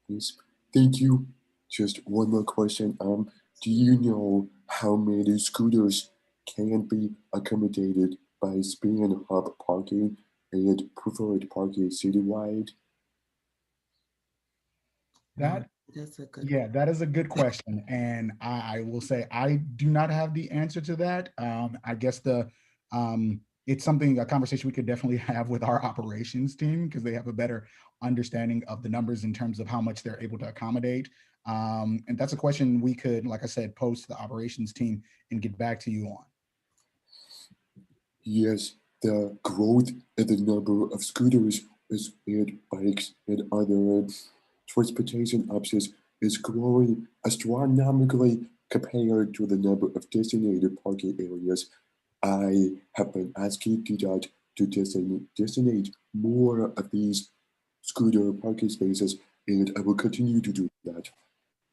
yes, thank you. Just one more question. Do you know how many scooters can be accommodated by Span Hub parking and preferred parking citywide? That That's a good that is a good question. And I will say, I do not have the answer to that. I guess it's a conversation we could definitely have with our operations team because they have a better understanding of the numbers in terms of how much they're able to accommodate. And that's a question we could, like I said, post to the operations team and get back to you on. Yes, the growth in the number of scooters and bikes and other transportation options is growing astronomically compared to the number of designated parking areas. I have been asking DDOT to designate more of these scooter parking spaces, and I will continue to do that.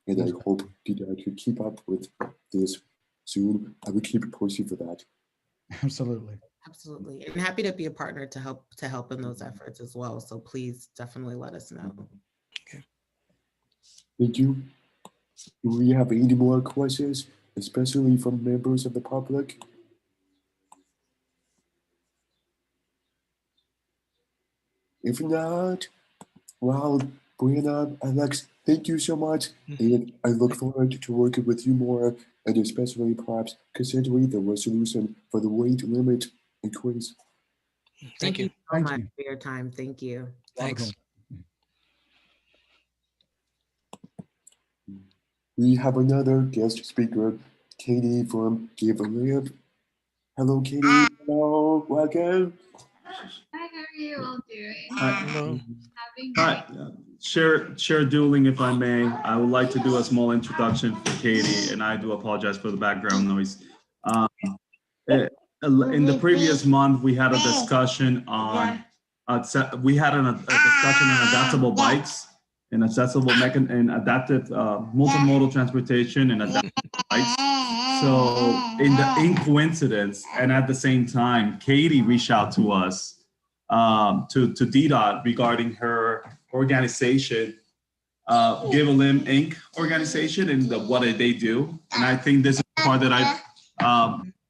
And I hope DDOT can keep up with this soon. I will keep pushing for that. Absolutely. Absolutely. And happy to be a partner to help in those efforts as well. So please definitely let us know. Okay. Thank you. Do we have any more questions, especially from members of the public? If not, well, Brianna, Alex, thank you so much. And I look forward to working with you more, and especially perhaps considering the resolution for the weight limit increase. Thank you so Thank much you. for your time. Thank you. Thanks. We have another guest speaker, Katie from Give a Live. Hello, Katie. Hello, welcome. Hi, how are you all doing? Hello. Hi, Chair Dueling, if I may, I would like to do a small introduction for Katie, and I do apologize for the background noise. In the previous month, we had a discussion on discussion on adaptable bikes and adaptive multimodal transportation and adaptable bikes. So in coincidence, and at the same time, Katie reached out to us to DDOT regarding her organization, Give a Limb Inc. organization, and what they do. And I think this is the part that I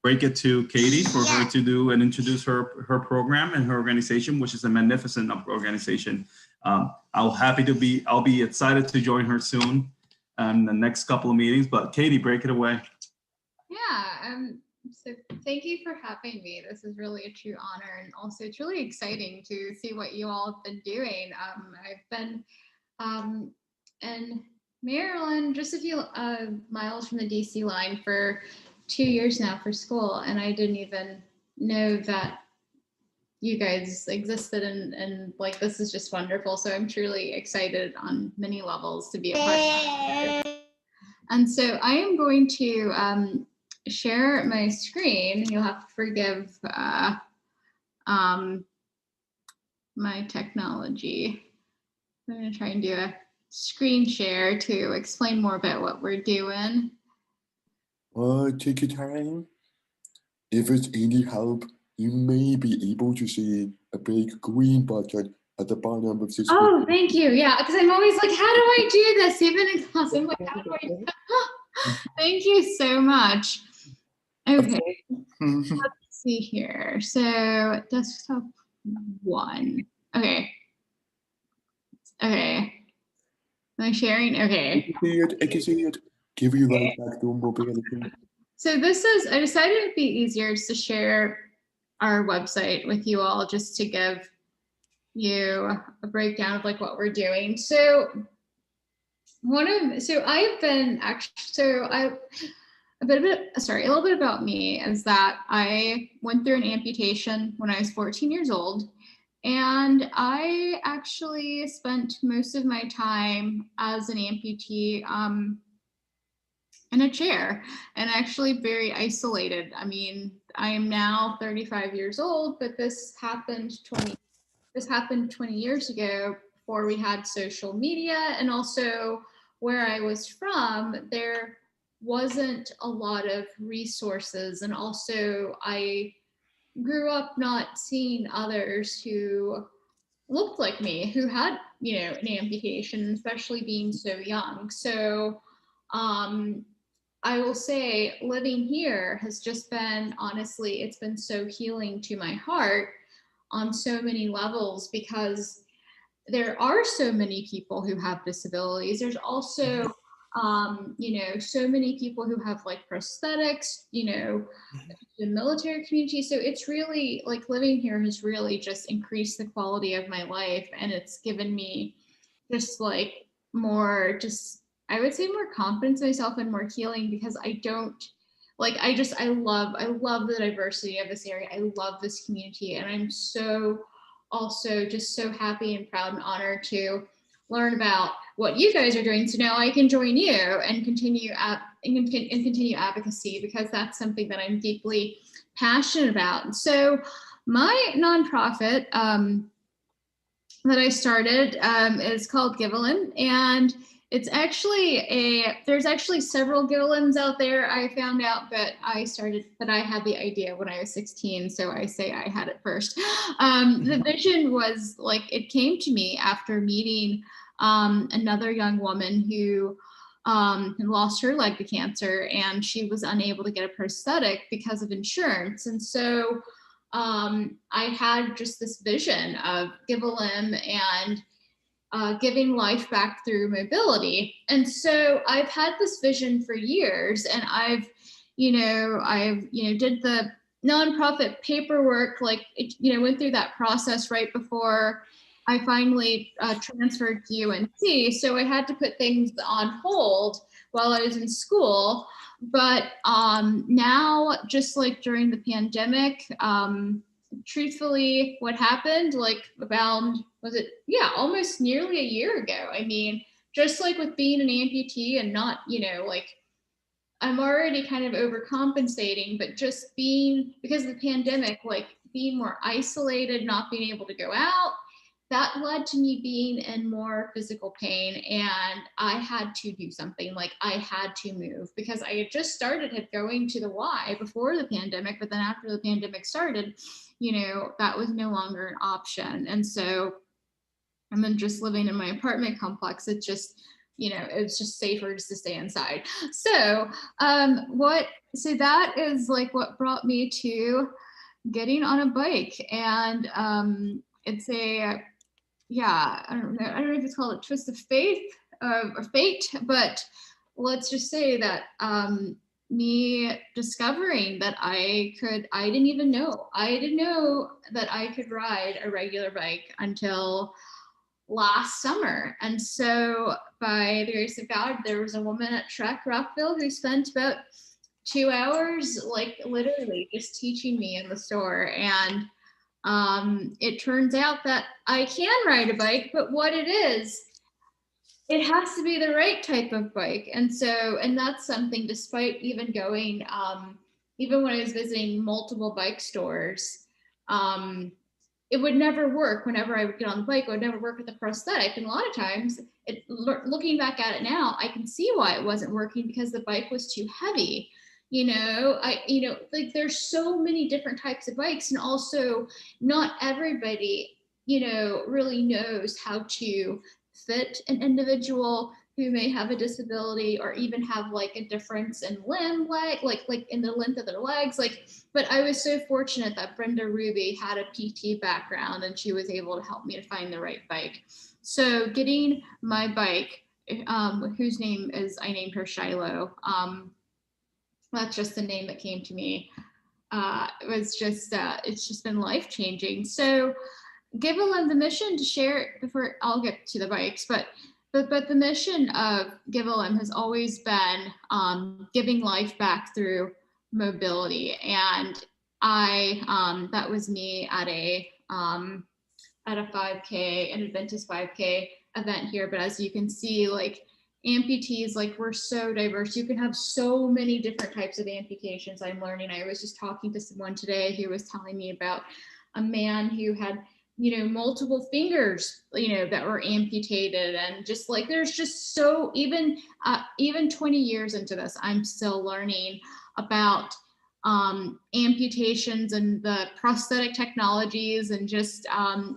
break it to Katie for her to do and introduce her program and her organization, which is a magnificent organization. I'll be excited to join her soon in the next couple of meetings, but Katie, break it away. Yeah, So thank you for having me. This is really a true honor, and also it's really exciting to see what you all have been doing. I've been in Maryland, just a few miles from the DC line for 2 years now for school, and I didn't even know that you guys existed, and like this is just wonderful. So I'm truly excited on many levels to be a part of it. And so I am going to share my screen. You'll have to forgive my technology. I'm going to try and do a screen share to explain more about what we're doing. Take your time. If it's any help, you may be able to see a big green button at the bottom of the screen. Oh, thank you. Yeah, because I'm always like, how do I do this? Even in class, I'm like, how do I do that? Thank you so much. Okay, let's see here. So desktop 1. Okay. Okay. Am I sharing? Okay. I can see it. Give you right back to mobility. So this is, I decided it'd be easier to share our website with you all, just to give you a breakdown of like what we're doing. So I've been actually, a little bit about me is that I went through an amputation when I was 14 years old. And I actually spent most of my time as an amputee in a chair, and actually very isolated. I mean, I am now 35 years old, but this happened 20 years ago, before we had social media, and also where I was from, there wasn't a lot of resources, and also I grew up not seeing others who looked like me, who had, an amputation, especially being so young. So I will say living here has just been, honestly, it's been so healing to my heart on so many levels, because there are so many people who have disabilities. There's also so many people who have like prosthetics, the military community. So it's really like living here has really just increased the quality of my life. And it's given me just like more, I would say more confidence in myself and more healing, because I love the diversity of this area. I love this community. And I'm also just so happy and proud and honored to learn about what you guys are doing. So now I can join you and continue advocacy, because that's something that I'm deeply passionate about. And so my nonprofit that I started is called Givelin, and it's actually there's actually several Givelins out there. I found out, but I had the idea when I was 16, so I say I had it first. The vision was like, it came to me after meeting another young woman who lost her leg to cancer, and she was unable to get a prosthetic because of insurance. And so I had just this vision of Give a Limb and giving life back through mobility. And so I've had this vision for years, and I've did the nonprofit paperwork, went through that process right before I finally transferred to UNC. So I had to put things on hold while I was in school. But now, just like during the pandemic, truthfully, what happened almost nearly a year ago. I mean, just like with being an amputee and not, I'm already kind of overcompensating, but just because of the pandemic, being more isolated, not being able to go out, that led to me being in more physical pain, and I had to do something. I had to move, because I had just started going to the Y before the pandemic, but then after the pandemic started, that was no longer an option. And so I'm then just living in my apartment complex. It's just, it's just safer just to stay inside. So that is what brought me to getting on a bike. And it's I don't know if it's called a twist of faith or fate, but let's just say that me discovering that I didn't even know. I didn't know that I could ride a regular bike until last summer. And so by the grace of God, there was a woman at Trek Rockville who spent about 2 hours, like literally just teaching me in the store. And it turns out that I can ride a bike, but what it is, it has to be the right type of bike. And that's something, despite even going, even when I was visiting multiple bike stores, it would never work. Whenever I would get on the bike, it would never work with the prosthetic. And a lot of times, looking back at it now, I can see why it wasn't working, because the bike was too heavy. Like there's so many different types of bikes, and also not everybody, really knows how to fit an individual who may have a disability, or even have like a difference in limb, like in the length of their legs. But I was so fortunate that Brenda Ruby had a PT background, and she was able to help me to find the right bike. So getting my bike, whose name is, I named her Shiloh. That's just the name that came to me. It was just, it's just been life-changing. So Give a Limb, the mission to share, before I'll get to the bikes, but the mission of Give a Limb has always been giving life back through mobility. And that was me at a 5K, an Adventist 5K event here. But as you can see, like amputees, like we're so diverse. You can have so many different types of amputations. I'm learning. I was just talking to someone today who was telling me about a man who had, multiple fingers, that were amputated. And just like, there's just so, even 20 years into this, I'm still learning about amputations and the prosthetic technologies. And just,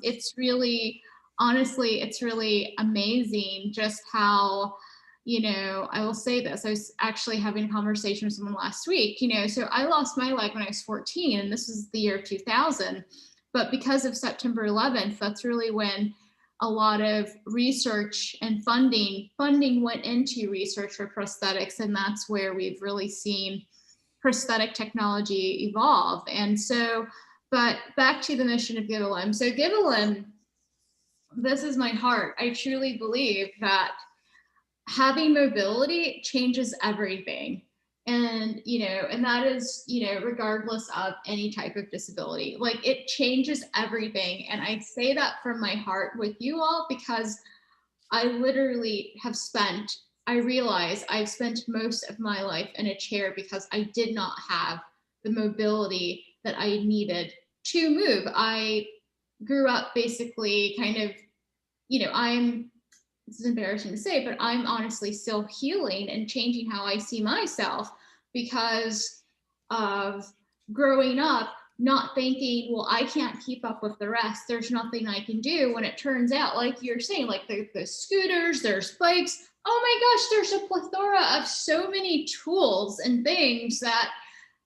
it's really, honestly, it's really amazing just how, I will say this, I was actually having a conversation with someone last week, so I lost my leg when I was 14, and this was the year of 2000. But because of September 11th, that's really when a lot of research and funding went into research for prosthetics. And that's where we've really seen prosthetic technology evolve. And so, but back to the mission of Give a Limb. So Give a Limb, this is my heart. I truly believe that having mobility changes everything. And, and that is, regardless of any type of disability, like it changes everything. And I say that from my heart with you all, because I literally I realize I've spent most of my life in a chair because I did not have the mobility that I needed to move. I grew up basically kind of, this is embarrassing to say, but I'm honestly still healing and changing how I see myself because of growing up, not thinking, well, I can't keep up with the rest. There's nothing I can do. When it turns out, like you're saying, like the scooters, there's bikes. Oh my gosh, there's a plethora of so many tools and things that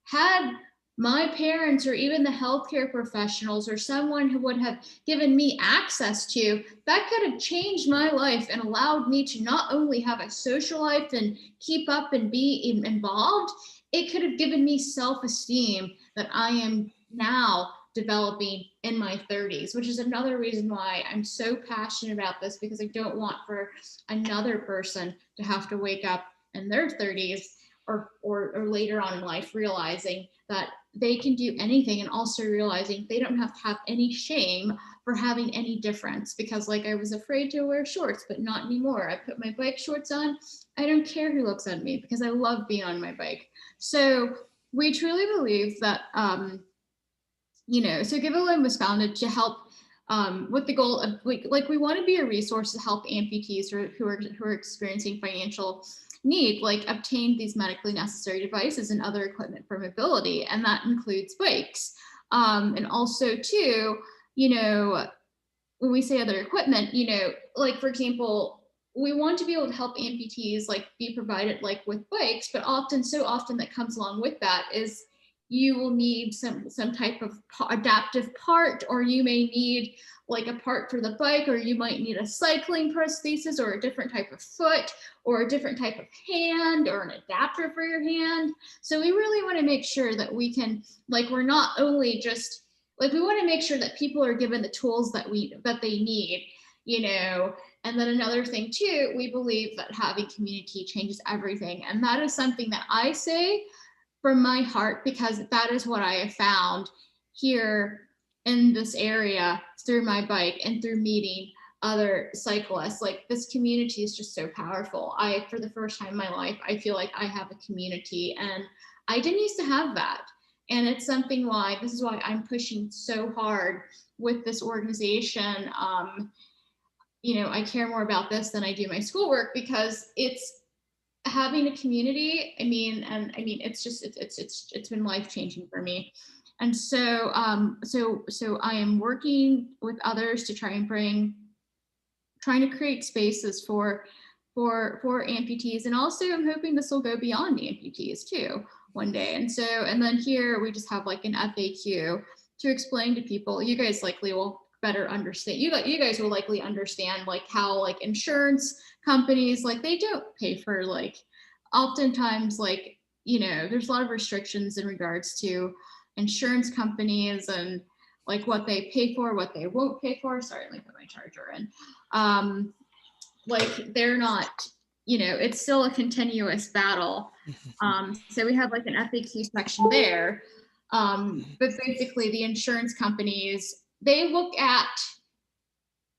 had my parents or even the healthcare professionals or someone who would have given me access to, that could have changed my life and allowed me to not only have a social life and keep up and be involved, it could have given me self-esteem that I am now developing in my 30s, which is another reason why I'm so passionate about this, because I don't want for another person to have to wake up in their 30s or later on in life realizing that they can do anything, and also realizing they don't have to have any shame for having any difference. Because like I was afraid to wear shorts, but not anymore. I put my bike shorts on. I don't care who looks at me because I love being on my bike. So we truly believe that, so Give a Limb was founded to help with the goal of we want to be a resource to help amputees who are experiencing financial need, like obtain these medically necessary devices and other equipment for mobility. And that includes bikes. And also too, when we say other equipment, like for example, we want to be able to help amputees like be provided like with bikes, but so often that comes along with that is, you will need some type of adaptive part, or you may need like a part for the bike, or you might need a cycling prosthesis, or a different type of foot, or a different type of hand, or an adapter for your hand. So we really want to make sure that we can, like, we're not only just like, we want to make sure that people are given the tools that they need, you know. And then another thing too, we believe that having community changes everything, and that is something that I say from my heart, because that is what I have found here in this area through my bike and through meeting other cyclists. Like, this community is just so powerful. For the first time in my life, I feel like I have a community, and I didn't used to have that. And it's something this is why I'm pushing so hard with this organization. You know, I care more about this than I do my schoolwork, because it's having a community. It's been life-changing for me. And so so I am working with others to trying to create spaces for amputees, and also I'm hoping this will go beyond amputees too one day. And then here we just have like an FAQ to explain to people. You guys likely will better understand. You guys will likely understand like how like insurance companies, like, they don't pay for, like, oftentimes, like, you know, there's a lot of restrictions in regards to insurance companies and like what they pay for, what they won't pay for. Sorry, let me put my charger in. Like, they're not, you know, it's still a continuous battle. So we have like an FAQ section there. But basically the insurance companies, they look at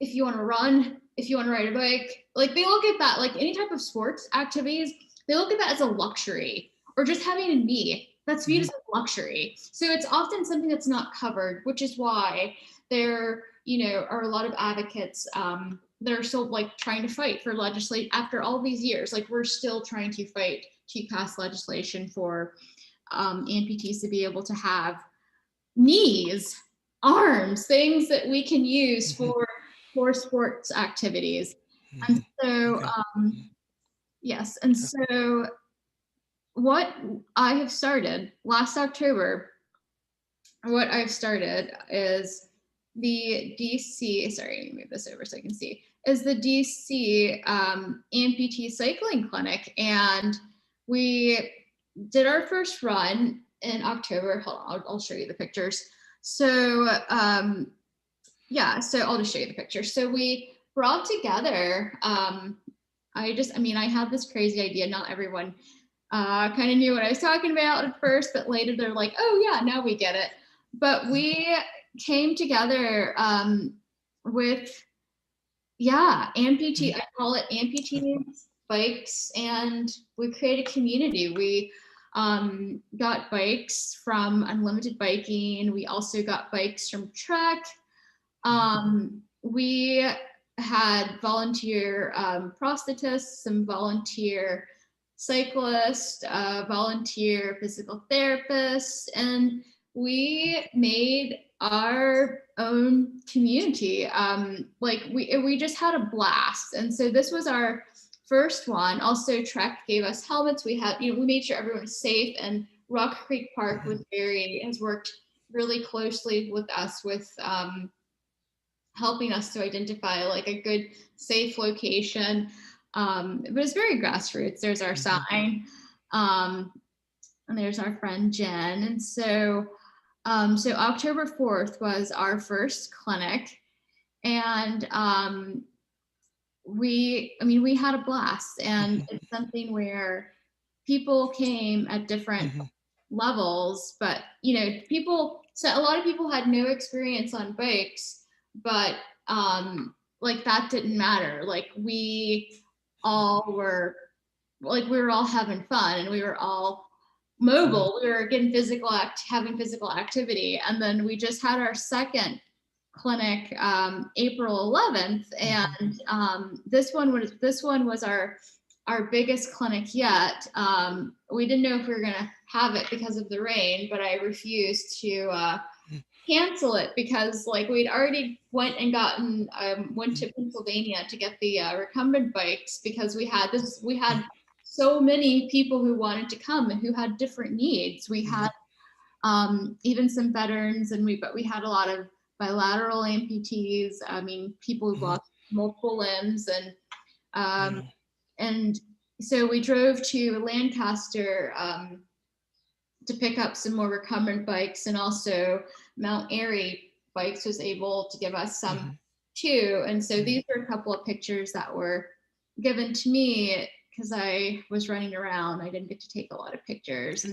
if you want to run, if you want to ride a bike, like, they look at that, like any type of sports activities, they look at that as a luxury, or just having a knee, that's viewed as a luxury. So it's often something that's not covered, which is why there, you know, are a lot of advocates that are still like trying to fight for legislation after all these years. Like, we're still trying to fight to pass legislation for amputees to be able to have knees, arms, things that we can use for sports activities. And so, yes, and so what I have started last October, what I've started is the DC, sorry, let me move this over so I can see, is the DC amputee cycling clinic. And we did our first run in October. Hold on, I'll show you the pictures. So yeah, so I'll just show you the pictures. So we brought together, I had this crazy idea. Not everyone kind of knew what I was talking about at first, but later they're like, oh yeah, now we get it. But we came together with, amputee, I call it amputees, bikes, and we created a community. We got bikes from Unlimited Biking. We also got bikes from Trek. We had volunteer prosthetists, some volunteer cyclists, volunteer physical therapists, and we made our own community. We just had a blast. And so this was our first one. Also, Trek gave us helmets. We made sure everyone was safe, and Rock Creek Park has worked really closely with us with helping us to identify like a good, safe location. But it's very grassroots. There's our sign, and there's our friend Jen. And so, so October 4th was our first clinic, and we had a blast. And it's something where people came at different levels, but a lot of people had no experience on bikes, but like, that didn't matter. Like, we were all having fun, and we were all mobile. We were getting having physical activity. And then we just had our second clinic April 11th, and this one was our biggest clinic yet. We didn't know if we were going to have it because of the rain, but I refused to cancel it, because like, we'd already went to Pennsylvania to get the recumbent bikes, because we had so many people who wanted to come and who had different needs. We had even some veterans, but we had a lot of bilateral amputees. I mean, people who've lost multiple limbs, and so we drove to Lancaster to pick up some more recumbent bikes, and also Mount Airy Bikes was able to give us some too. And so these are a couple of pictures that were given to me because I was running around. I didn't get to take a lot of pictures.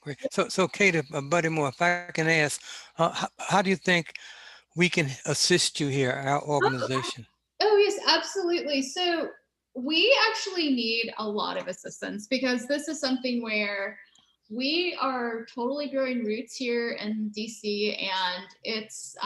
Great. So Kate, Buddy Moore, if I can ask, how do you think we can assist you here, our organization? Oh yes, absolutely. So we actually need a lot of assistance because this is something where we are totally growing roots here in DC, and it's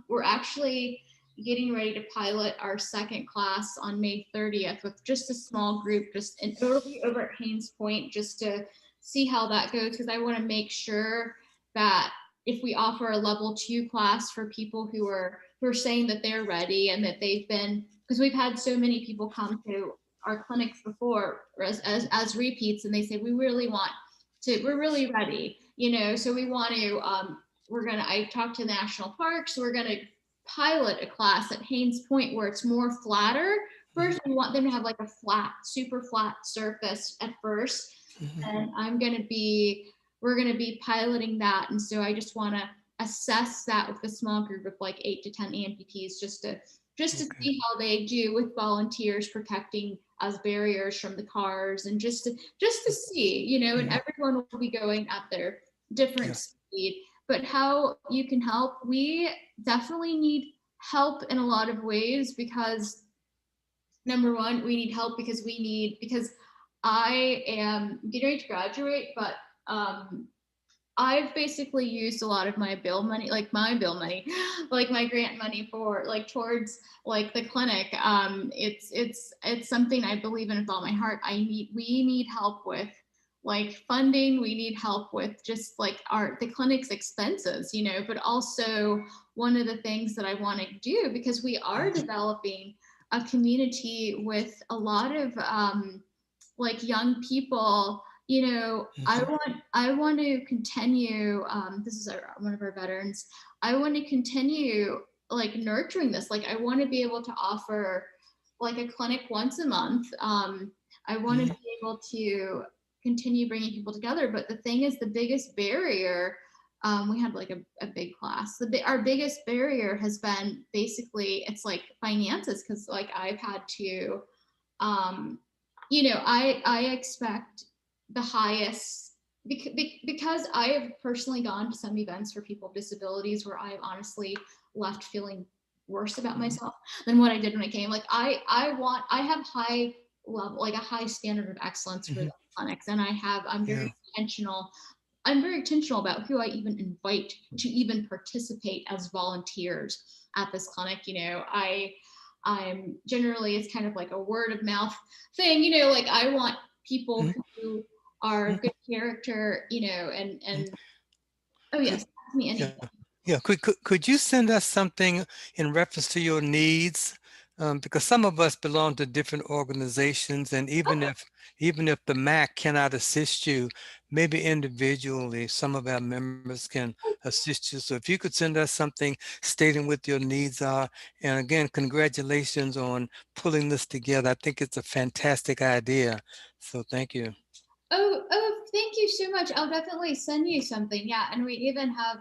we're actually getting ready to pilot our second class on May 30th with just a small group, and it'll be over at Haynes Point just to see how that goes, because I want to make sure that if we offer a level 2 class for people who are saying that they're ready and that they've been, because we've had so many people come to our clinics before as repeats, and they say we're really ready, so we want to I talked to the national parks, we're going to pilot a class at Haynes Point where it's more flatter. First, we want them to have like a super flat surface at first, and we're going to be piloting that. And so I just want to assess that with a small group of like 8 to 10 amputees, just to see how they do with volunteers protecting as barriers from the cars, and just to see, and everyone will be going at their different speed. But how you can help, we definitely need help in a lot of ways, because number one, we need help because I am getting ready to graduate, but I've basically used a lot of my bill money, like my grant money for towards the clinic. It's something I believe in with all my heart. We need help with funding. We need help with just the clinic's expenses, but also one of the things that I want to do, because we are developing a community with a lot of young people. I want to continue, this is one of our veterans, I want to continue nurturing this. I want to be able to offer a clinic once a month. I want to be able to continue bringing people together. But the thing is, the biggest barrier, we had a big class. Our biggest barrier has been basically, it's finances, because I've had to, I expect the highest, because I have personally gone to some events for people with disabilities where I've honestly left feeling worse about myself than what I did when I came. I have high level, a high standard of excellence for the clinics, and I'm very intentional. I'm very intentional about who I even invite to even participate as volunteers at this clinic. I'm generally, it's kind of like a word of mouth thing, I want people who are good character, and oh yes, me anything. Yeah, could you send us something in reference to your needs? Because some of us belong to different organizations, and even if the MAAC cannot assist you, maybe individually, some of our members can assist you. So if you could send us something stating what your needs are, and again, congratulations on pulling this together. I think it's a fantastic idea. So thank you. Oh, thank you so much. I'll definitely send you something. Yeah, and we even have,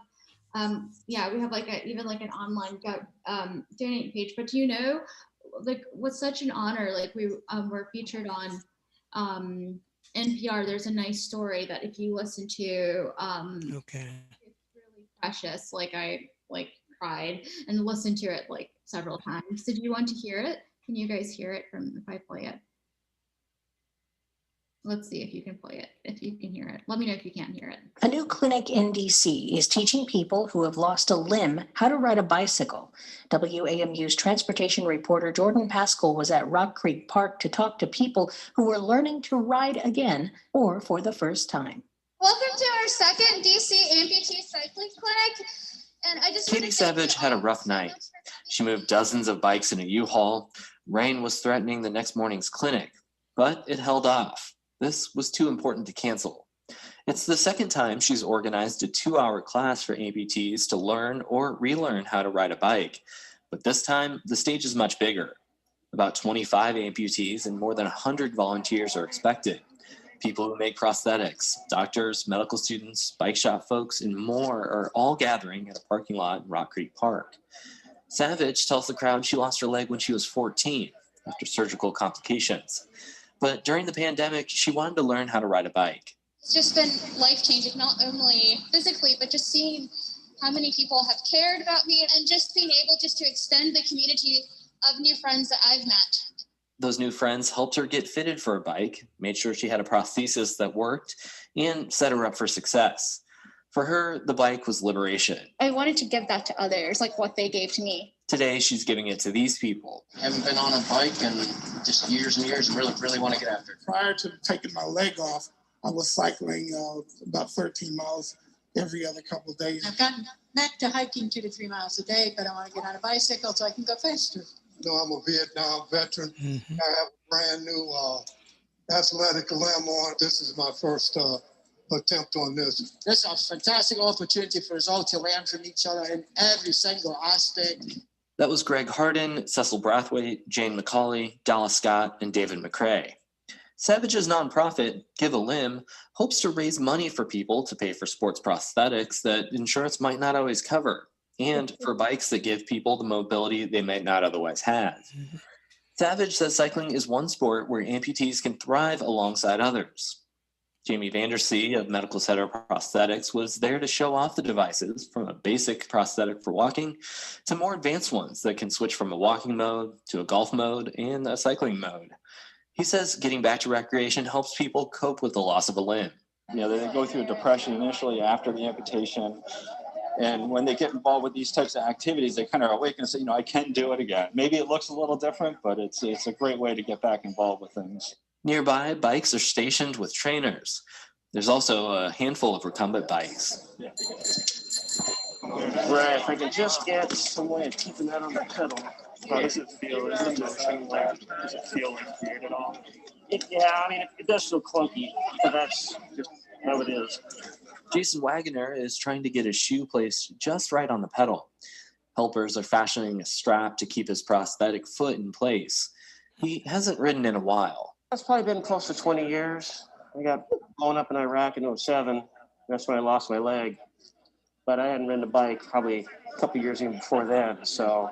we have an online donate page. But what's such an honor, we were featured on NPR. There's a nice story that if you listen to, it's really precious. I cried and listened to it several times. Did you want to hear it? Can you guys hear it if I play it? Let's see if you can play it, if you can hear it. Let me know if you can't hear it. A new clinic in DC is teaching people who have lost a limb how to ride a bicycle. WAMU's transportation reporter Jordan Pascal was at Rock Creek Park to talk to people who are learning to ride again or for the first time. Welcome to our second DC amputee cycling clinic. And Katie Savage had a rough night. She moved dozens of bikes in a U-Haul. Rain was threatening the next morning's clinic, but it held off. This was too important to cancel. It's the second time she's organized a 2-hour class for amputees to learn or relearn how to ride a bike. But this time, the stage is much bigger. About 25 amputees and more than 100 volunteers are expected. People who make prosthetics, doctors, medical students, bike shop folks, and more are all gathering at a parking lot in Rock Creek Park. Savage tells the crowd she lost her leg when she was 14 after surgical complications. But during the pandemic, she wanted to learn how to ride a bike. It's just been life-changing, not only physically, but just seeing how many people have cared about me and just being able just to extend the community of new friends that I've met. Those new friends helped her get fitted for a bike, made sure she had a prosthesis that worked, and set her up for success. For her, the bike was liberation. I wanted to give that to others, like what they gave to me. Today, she's giving it to these people. I haven't been on a bike in just years and years and really want to get after it. Prior to taking my leg off, I was cycling about 13 miles every other couple of days. I've gotten back to hiking 2 to 3 miles a day, but I want to get on a bicycle so I can go faster. You know, I'm a Vietnam veteran. I have a brand new athletic limb on. This is my first attempt on this. This is a fantastic opportunity for us all to learn from each other in every single aspect. That was Greg Harden, Cecil Brathwaite, Jane McCauley, Dallas Scott, and David McCrae. Savage's nonprofit, Give a Limb, hopes to raise money for people to pay for sports prosthetics that insurance might not always cover, and for bikes that give people the mobility they might not otherwise have. Savage says cycling is one sport where amputees can thrive alongside others. Jamie Vandersea of Medical Center Prosthetics was there to show off the devices, from a basic prosthetic for walking to more advanced ones that can switch from a walking mode to a golf mode and a cycling mode. He says getting back to recreation helps people cope with the loss of a limb. You know, they go through a depression initially after the amputation. And when they get involved with these types of activities, they kind of awaken and say, you know, I can do it again. Maybe it looks a little different, but it's a great way to get back involved with things. Nearby, bikes are stationed with trainers. There's also a handful of recumbent bikes. Right, if I can just get some way of keeping that on the pedal. How does it feel? Does it feel like weird at all? Yeah, I mean, it does feel clunky, but that's just how it is. Jason Wagoner is trying to get his shoe placed just right on the pedal. Helpers are fashioning a strap to keep his prosthetic foot in place. He hasn't ridden in a while. That's probably been close to 20 years. I got blown up in Iraq in 2007. That's when I lost my leg. But I hadn't ridden a bike probably a couple years even before then. So,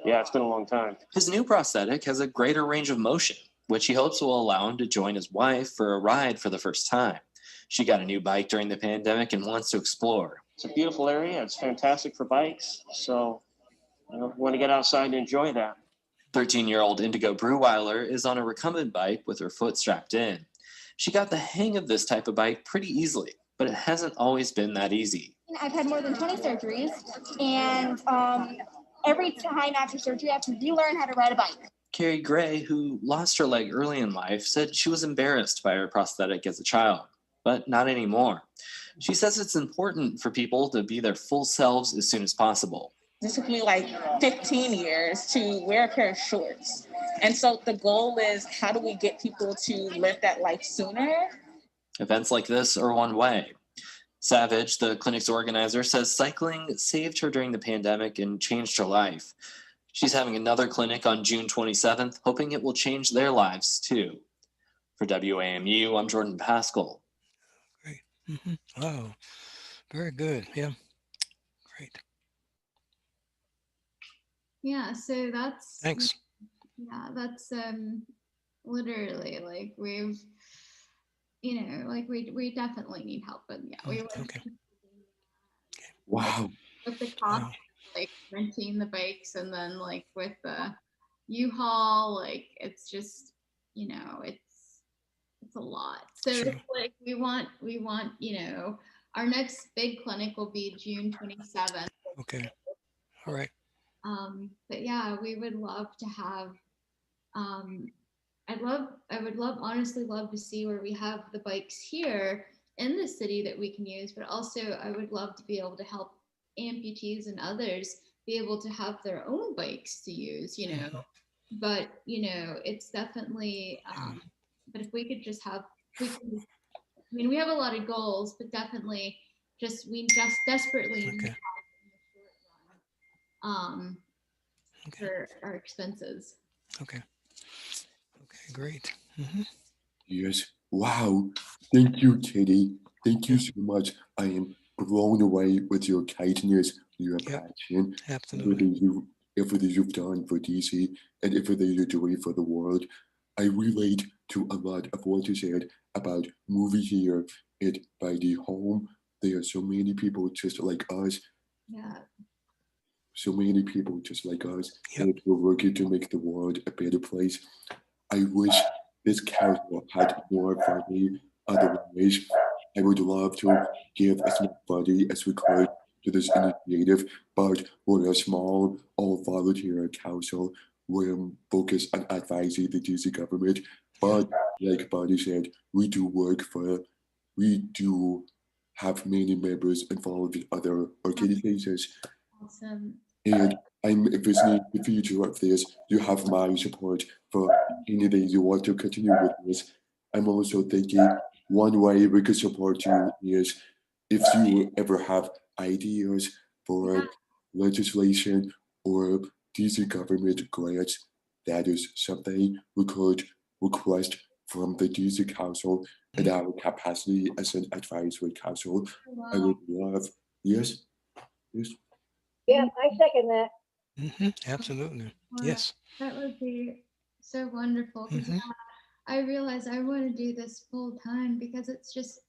yeah, it's been a long time. His new prosthetic has a greater range of motion, which he hopes will allow him to join his wife for a ride for the first time. She got a new bike during the pandemic and wants to explore. It's a beautiful area. It's fantastic for bikes. So, you know, want to get outside and enjoy that. 13-year-old Indigo Breweiler is on a recumbent bike with her foot strapped in. She got the hang of this type of bike pretty easily, but it hasn't always been that easy. I've had more than 20 surgeries, and every time after surgery, I have to relearn how to ride a bike. Carrie Gray, who lost her leg early in life, said she was embarrassed by her prosthetic as a child, but not anymore. She says it's important for people to be their full selves as soon as possible. It took me like 15 years to wear a pair of shorts. And so the goal is, how do we get people to live that life sooner? Events like this are one way. Savage, the clinic's organizer, says cycling saved her during the pandemic and changed her life. She's having another clinic on June 27th, hoping it will change their lives too. For WAMU, I'm Jordan Pascal. Great. Wow. Very good. Yeah. Great. Yeah, so that's Thanks. Yeah, that's literally like we've, you know, like we definitely need help, but yeah, we would. Okay. Wow. With the cost, like renting the bikes, and then like with the U-Haul, like it's just, you know, it's a lot. So Sure. it's like we want, you know, our next big clinic will be June 27th. Okay. All right. But yeah, we would love to have, I would honestly love to see where we have the bikes here in the city that we can use, but also I would love to be able to help amputees and others be able to have their own bikes to use, you know, but you know, it's definitely, but if we could just have, we can mean, we have a lot of goals, but definitely we just desperately need help in the short run, for our expenses. Okay. Okay, great. Mm-hmm. Yes. Wow. Thank you, Katie. Thank you so much. I am blown away with your kindness, your passion, Absolutely. everything you've done for DC and everything you're doing for the world. I relate to a lot of what you said about moving here and by the home. There are so many people just like us, Yeah. so many people just like us, and we're working to make the world a better place. I wish this council had more funding. Otherwise, I would love to give as much money as we could to this initiative, but we're a small, all-volunteer council. We're focused on advising the DC government, but like Bonnie said, we do have many members involved in other organizations. Awesome. And I'm envisioning the future of this. You have my support for anything you want to continue with this. I'm also thinking one way we could support you is if you ever have ideas for legislation or DC government grants, that is something we could request from the DC Council in our capacity as an advisory council. I would love, yes. Yeah, I second that. Mm-hmm. Absolutely. Wow, Yes. that would be so wonderful. 'Cause, I realize I want to do this full time because it's just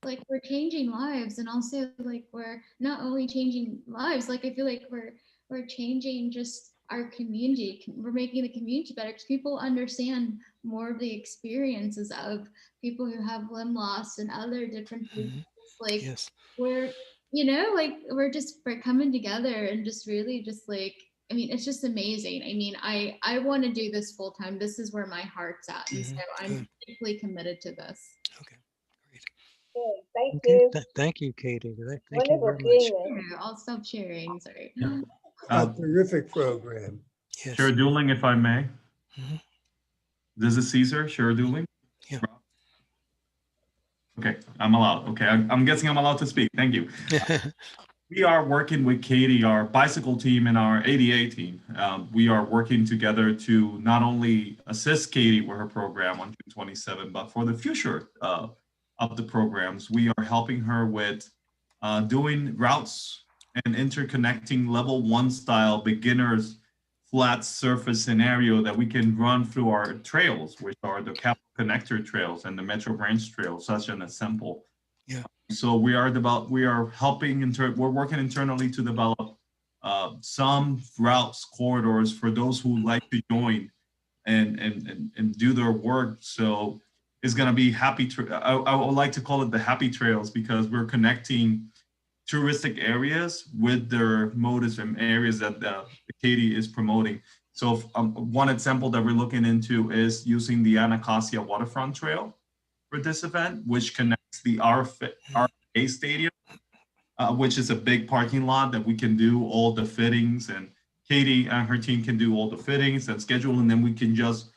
like we're changing lives, and also like we're not only changing lives, like I feel like we're changing just our community. We're making the community better because people understand more of the experiences of people who have limb loss and other different things. Like we're like we're coming together and just really just like, I mean, it's just amazing. I mean, I want to do this full time. This is where my heart's at. And so I'm deeply committed to this. Okay, thank you. Thank you, Katie. Thank you Wonderful very much. seeing this. I'll stop sharing. Sorry. A terrific program. Yes. Share dueling, if I may. This is Caesar, share dueling. Yeah. Okay, I'm allowed. Okay, I'm guessing I'm allowed to speak. Thank you. We are working with Katie, our bicycle team and our ADA team. We are working together to not only assist Katie with her program on June 27, but for the future of the programs, we are helping her with doing routes and interconnecting level 1 style beginners flat surface scenario that we can run through our trails, which are the Capital Connector trails and the Metro Branch trails, such an example. Yeah. So we are helping, we're working internally to develop some routes, corridors for those who like to join and do their work. So it's going to be I would like to call it the happy trails, because we're connecting touristic areas with their motives and areas that Katie is promoting. So one example that we're looking into is using the Anacostia Waterfront Trail for this event, which connects the RFA Stadium, which is a big parking lot that we can do all the fittings, and Katie and her team can do all the fittings and schedule, and then we can just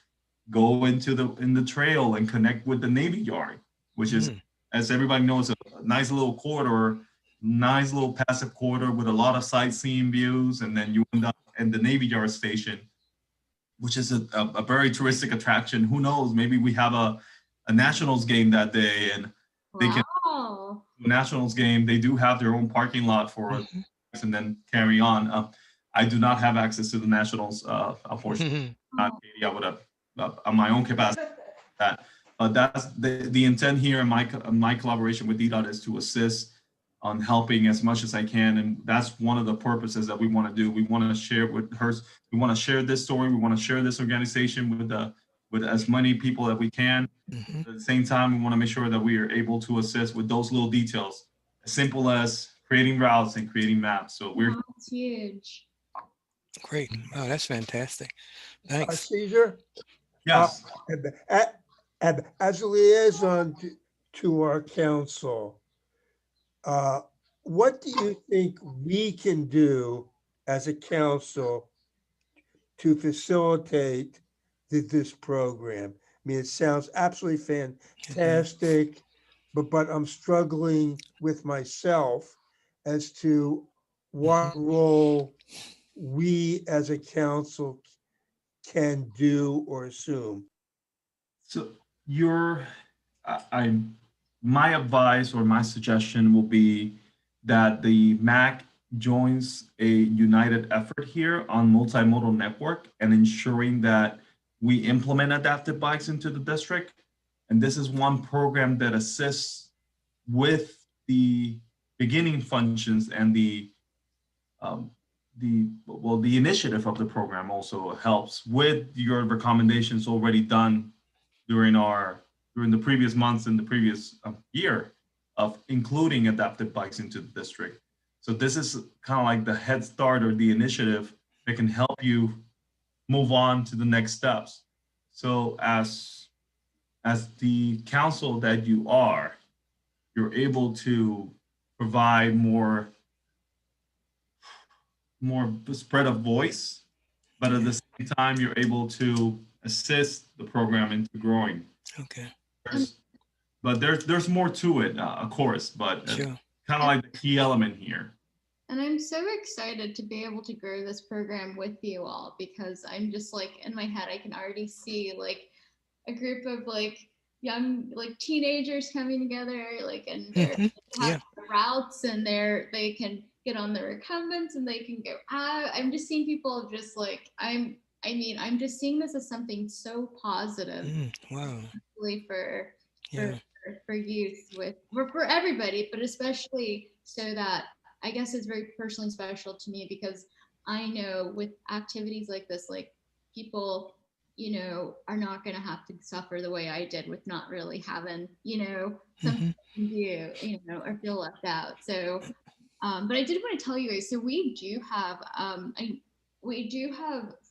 go into the trail and connect with the Navy Yard, which is, as everybody knows, a nice little corridor, nice little passive corridor with a lot of sightseeing views, and then you end up in the Navy Yard station, which is a very touristic attraction. Who knows? Maybe we have a Nationals game that day, and they can Nationals game. They do have their own parking lot for it, and then carry on. I do not have access to the Nationals, unfortunately. Not Katie, I would have on my own capacity. That's the intent here, in my collaboration with DDOT is to assist on helping as much as I can, and that's one of the purposes that we want to do. We want to share with her. We want to share this story. We want to share this organization with as many people that we can. At the same time, we want to make sure that we are able to assist with those little details, as simple as creating routes and creating maps. So That's huge. Great. Oh, that's fantastic. Thanks. Caesar? Yes. As a liaison to our council, what do you think we can do as a council to facilitate this program? I mean, it sounds absolutely fantastic. but I'm struggling with myself as to what role we as a council can do or assume. So my advice or my suggestion will be that the MAAC joins a united effort here on multimodal network and ensuring that we implement adaptive bikes into the district. And this is one program that assists with the beginning functions and the initiative of the program also helps with your recommendations already done during the previous months and the previous year of including adaptive bikes into the district. So this is kind of like the head start or the initiative that can help you move on to the next steps. So as the council that you are, you're able to provide more spread of voice, but at the same time, you're able to assist the program into growing. Okay. There's more to it, of course, but Sure. Kind of like the key element here. And I'm so excited to be able to grow this program with you all, because I'm just like, in my head, I can already see like a group of like young, like teenagers coming together, like, and they're have routes, and they can get on their recumbents and they can go out. I'm just seeing people just like, I'm just seeing this as something so positive. Wow. Really for youth, for everybody, but especially so that I guess it's very personally special to me, because I know with activities like this, like people, are not going to have to suffer the way I did with not really having, something to do, or feel left out. So, but I did want to tell you guys, so we do have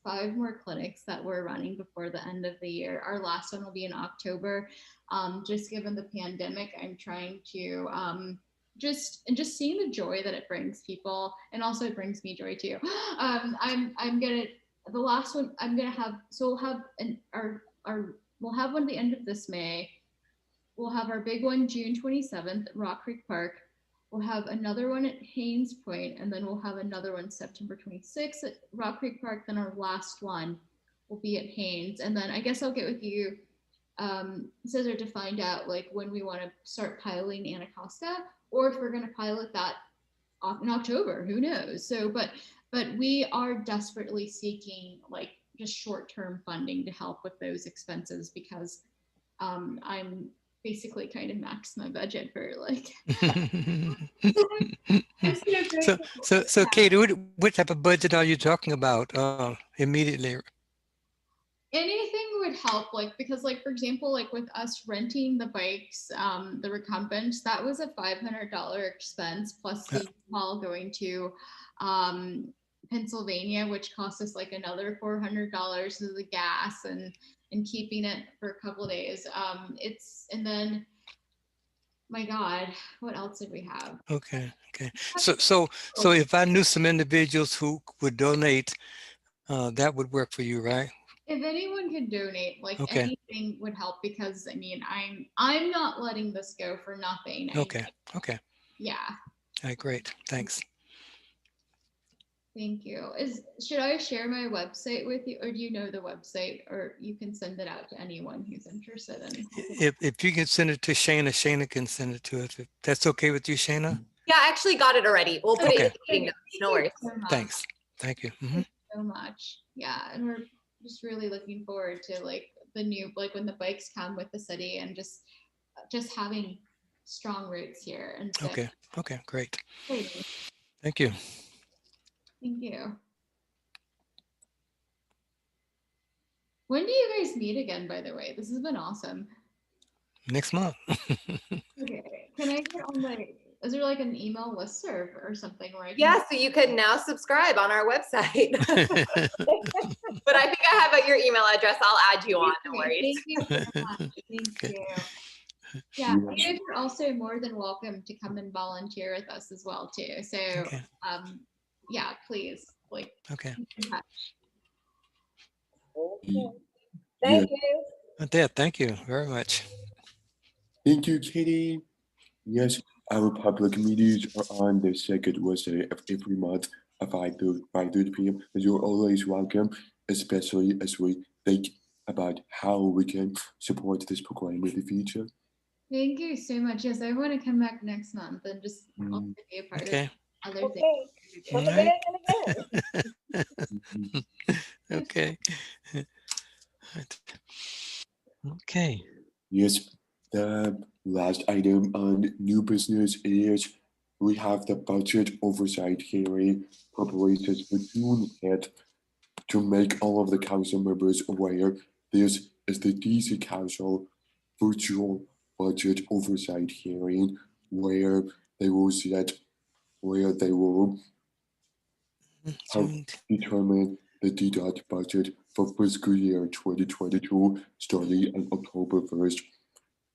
5 more clinics that we're running before the end of the year. Our last one will be in October. Just given the pandemic, I'm trying to just seeing the joy that it brings people, and also it brings me joy too. The last one I'm gonna have, so we'll have we'll have one at the end of this May. We'll have our big one June 27th at Rock Creek Park. We'll have another one at Haynes Point, and then we'll have another one September 26th at Rock Creek Park. Then our last one will be at Haynes. And then I guess I'll get with you, Cesar, to find out like when we want to start piloting Anacostia, or if we're going to pilot that in October, who knows? So, but we are desperately seeking like just short-term funding to help with those expenses, because I'm basically kind of maxed my budget for like. So Katie, what type of budget are you talking about immediately? Anything would help, like, because like, for example, like with us renting the bikes, the recumbents, that was a $500 expense, plus the haul going to Pennsylvania, which cost us like another $400 of the gas and keeping it for a couple of days. And then, my God, what else did we have? Okay. So if I knew some individuals who would donate, that would work for you, right? If anyone could donate, like anything would help, because I mean, I'm not letting this go for nothing. Okay. Yeah. All right, great. Thanks. Thank you. Should I share my website with you, or do you know the website, or you can send it out to anyone who's interested in? If you can send it to Shana can send it to us. If that's okay with you, Shana? Yeah, I actually got it already. We'll put it in the meeting notes. No worries. Thanks. Thank you. Thank you so much. Yeah, and we're just really looking forward to like the new, like when the bikes come with the city, and just having strong roots here. And so, okay, great. Exciting. Thank you. Thank you. When do you guys meet again, by the way? This has been awesome. Next month. Okay. Can I get on is there like an email listserv or something where I can... Yeah, so you can now subscribe on our website. But I think I have your email address. I'll add you on, no worries. Thank you so much. Thank you. Yeah, you guys are also more than welcome to come and volunteer with us as well too. So yeah, please, like, okay. Thank you. Yeah, thank you very much. Thank you, Katie. Yes, our public meetings are on the second Wednesday of every month at 5:30 p.m. And you're always welcome, especially as we think about how we can support this program in the future. Thank you so much. Yes, I want to come back next month and just also be a part Okay. of other Okay. things. Come All right. again and again. Okay. Okay. Yes, the last item on new business is we have the budget oversight hearing preparations for June 10th. To make all of the council members aware, this is the DC Council virtual budget oversight hearing where they will help determine the DDOT budget for fiscal year 2022 starting on October 1st.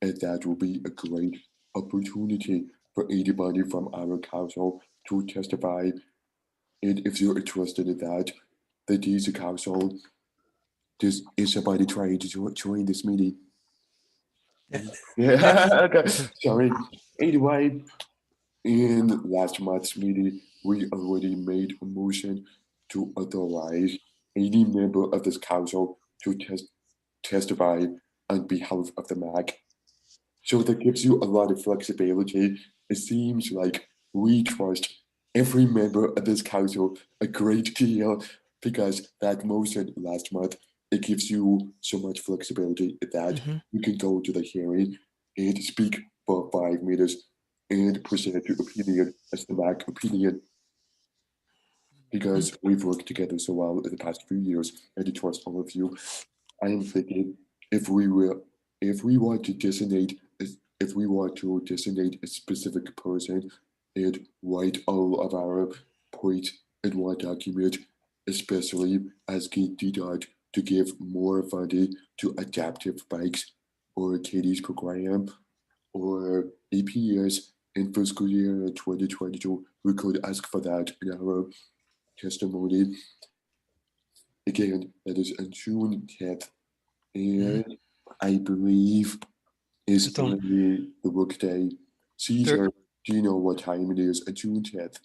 And that will be a great opportunity for anybody from our council to testify. And if you're interested in that, the DC Council, is somebody trying to join this meeting? Yeah, okay. Sorry. Anyway, in last month's meeting, we already made a motion to authorize any member of this council to testify on behalf of the MAAC. So that gives you a lot of flexibility. It seems like we trust every member of this council a great deal because that motion last month, it gives you so much flexibility that you can go to the hearing and speak for 5 minutes and present your opinion as the MAAC opinion. Because we've worked together so well in the past few years and I trust all of you. I am thinking if we want to designate a specific person and write all of our points in one document, especially asking DDOT to give more funding to adaptive bikes or Katie's program or APS in fiscal year 2022, we could ask for that in our testimony. Again, that is on June 10th. And I believe is only the workday. Caesar, do you know what time it is on June 10th?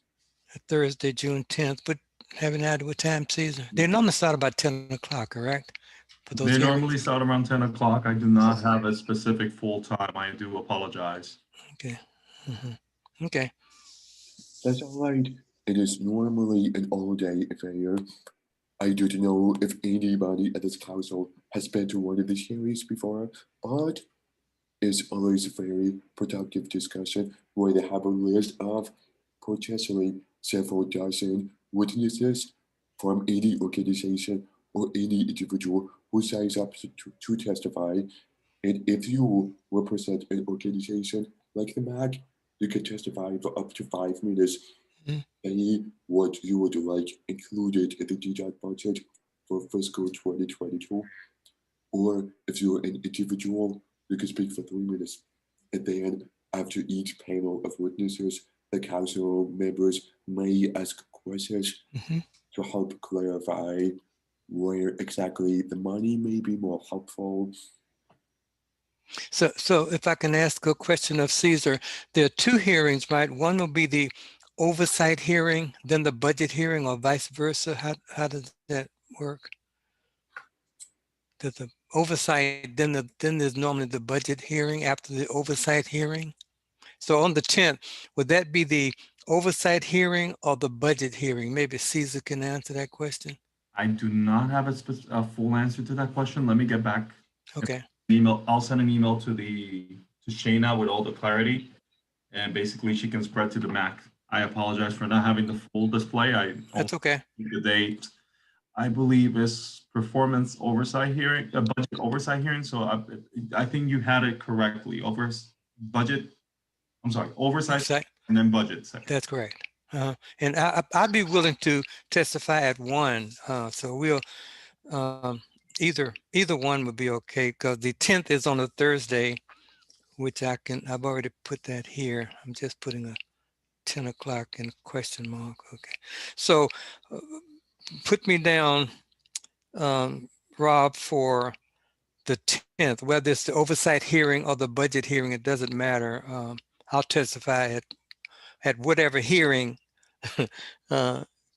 Thursday, June 10th, but haven't had what time, Caesar? They normally start about 10 o'clock, correct? For those They hearings? normally start around 10 o'clock. I do not have a specific full time. I do apologize. Okay. Okay. That's all right. It is normally an all-day affair. I don't know if anybody at this council has been to one of these hearings before, but it's always a very productive discussion where they have a list of potentially several dozen witnesses from any organization or any individual who signs up to testify. And if you represent an organization like the MAAC, you can testify for up to 5 minutes. Any what you would like included in the DDOT budget for fiscal 2022. Or if you're an individual, you can speak for 3 minutes. And then after each panel of witnesses, the council members may ask questions to help clarify where exactly the money may be more helpful. So if I can ask a question of Caesar, there are two hearings, right? One will be the oversight hearing, then the budget hearing, or vice versa. How does that work? There's the oversight, then there's normally the budget hearing after the oversight hearing. So on the 10th, would that be the oversight hearing or the budget hearing? Maybe Caesar can answer that question. I do not have a full answer to that question. Let me get back. Okay. I'll send an email to Shayna with all the clarity, and basically she can spread to the MAAC. I apologize for not having the full display. That's okay. The date, I believe, is performance oversight hearing, a budget oversight hearing. So I think you had it correctly. Oversight, and then budget. That's correct. And I'd be willing to testify at one. So we'll either one would be okay, because the 10th is on a Thursday, which I've already put that here. I'm just putting a 10 o'clock in question mark. Okay. So put me down, Rob, for the 10th, whether it's the oversight hearing or the budget hearing, it doesn't matter. I'll testify at whatever hearing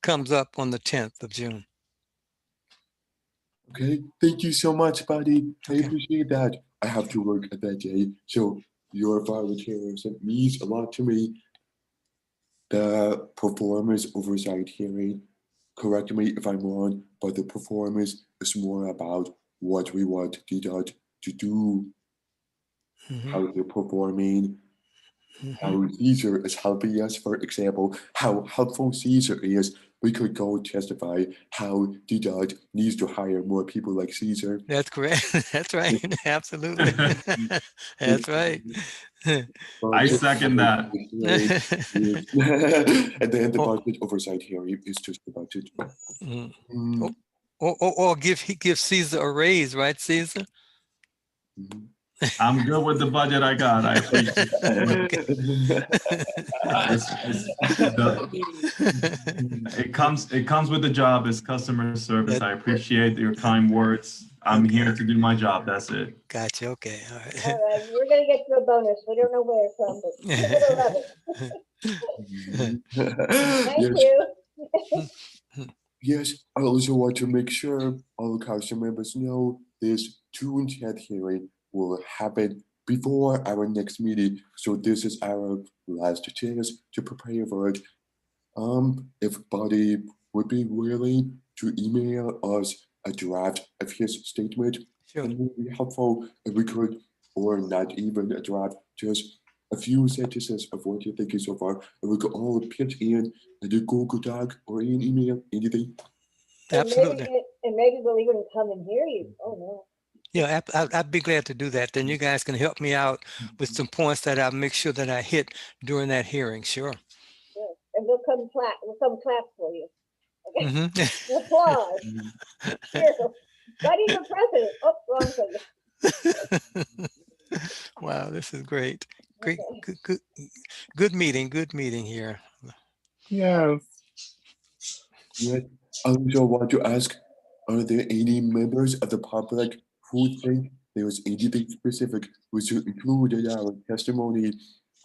comes up on the 10th of June. Okay, thank you so much, buddy. I Okay. appreciate that. I have to work at that day, so your volunteerism means a lot to me. The performance oversight hearing, correct me if I'm wrong, but the performance is more about what we want DDOT to do, how they're performing, how Caesar is helping us, for example, how helpful Caesar is. We could go testify how DDOT needs to hire more people like Caesar. That's correct. That's right. Absolutely. That's right. I second that. And then the budget oversight hearing is just the budget. Or give Caesar a raise, right, Caesar? I'm good with the budget I got. I appreciate it. It comes with the job. It's customer service. I appreciate your kind words. I'm here to do my job. That's it. Gotcha. Okay. All right. All right, we're gonna get you a bonus. We don't know where from, but you're gonna love it. Thank you. Yes, I also want to make sure all council members know this June 10th hearing will happen before our next meeting. So this is our last chance to prepare for it. If Buddy would be willing to email us a draft of his statement, it would be helpful if we could, or not even a draft, just a few sentences of what you're thinking so far, and we could all pitch in a Google Doc or an email, anything. Absolutely. And maybe we'll even come and hear you. Oh no. Yeah, I'd be glad to do that. Then you guys can help me out with some points that I'll make sure that I hit during that hearing. Sure. Sure. And we'll come clap for you. Okay. Applause. Here. Not even president. Oh, wrong thing. Wow, this is great. Great, good meeting here. Yes. Yes. I also want to ask, are there any members of the public who think there was anything specific we should include in our testimony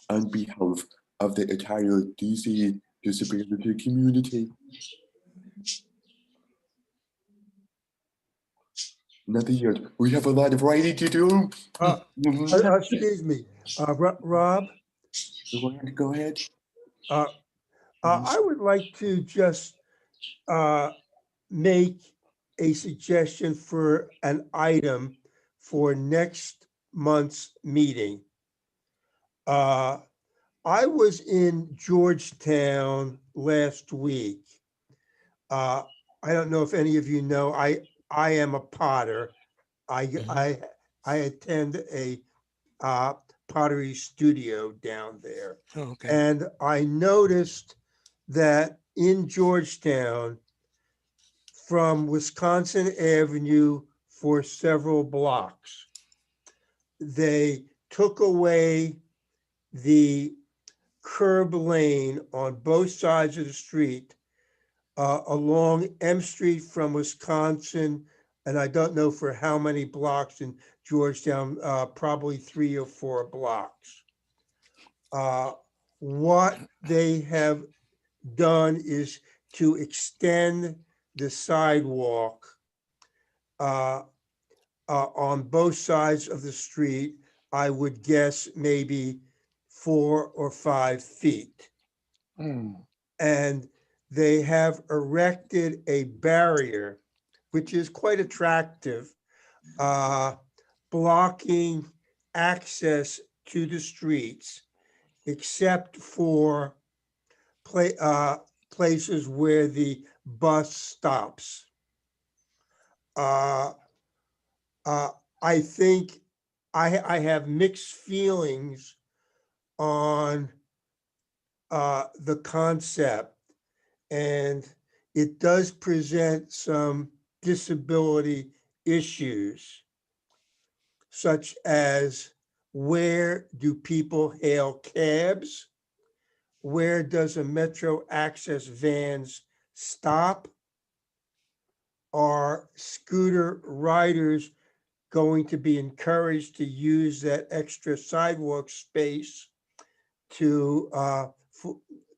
on behalf of the entire DC disability community? Nothing yet. We have a lot of writing to do. Excuse me, Rob? Go ahead. I would like to just make a suggestion for an item for next month's meeting. I was in Georgetown last week. I don't know if any of you know, I am a potter. I attend a pottery studio down there. Oh, okay. And I noticed that in Georgetown, from Wisconsin Avenue for several blocks, they took away the curb lane on both sides of the street along M Street from Wisconsin, and I don't know for how many blocks in Georgetown, probably 3 or 4 blocks. What they have done is to extend the sidewalk on both sides of the street, I would guess maybe 4 or 5 feet. And they have erected a barrier, which is quite attractive, blocking access to the streets, except for places where the bus stops. I think I have mixed feelings on the concept, and it does present some disability issues, such as where do people hail cabs? Where does a Metro Access vans stop? Are scooter riders going to be encouraged to use that extra sidewalk space to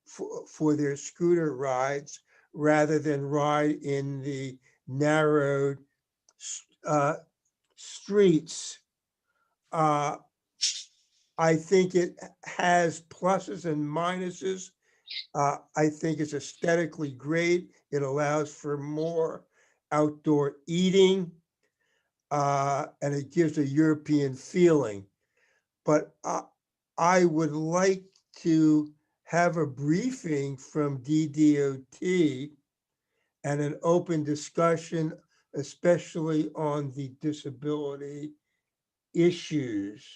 for their scooter rides rather than ride in the narrowed streets. I think it has pluses and minuses. I think it's aesthetically great. It allows for more outdoor eating, and it gives a European feeling. But I would like to have a briefing from DDOT and an open discussion, especially on the disability issues.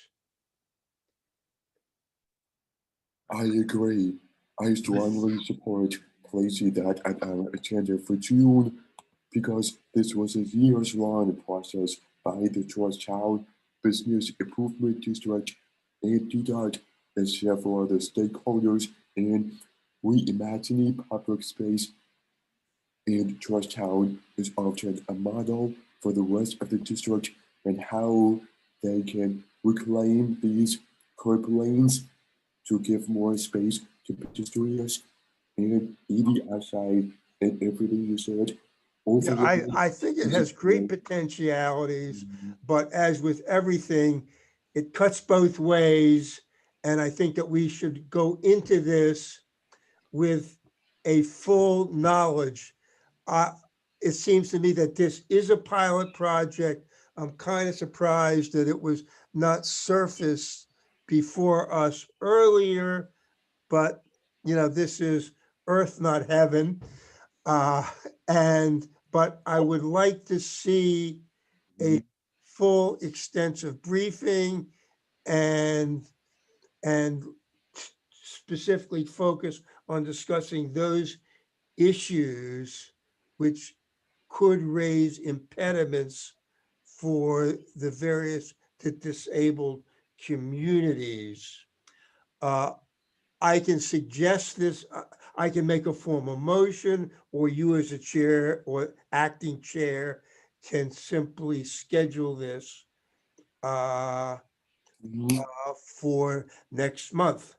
I agree. I strongly support placing that at our agenda for June because this was a years-long process by the Georgetown Business Improvement District and DDOT and several other stakeholders, and reimagining public space in Georgetown is often a model for the rest of the district and how they can reclaim these curb lanes to give more space to pedestrians and EV outside and everything you said. Yeah, I think it has great potentialities, but as with everything, it cuts both ways. And I think that we should go into this with a full knowledge. It seems to me that this is a pilot project. I'm kind of surprised that it was not surfaced before us earlier, but this is earth, not heaven. But I would like to see a full extensive briefing and specifically focus on discussing those issues which could raise impediments for the various disabled communities. I can suggest this, I can make a formal motion, or you as a chair or acting chair can simply schedule this for next month.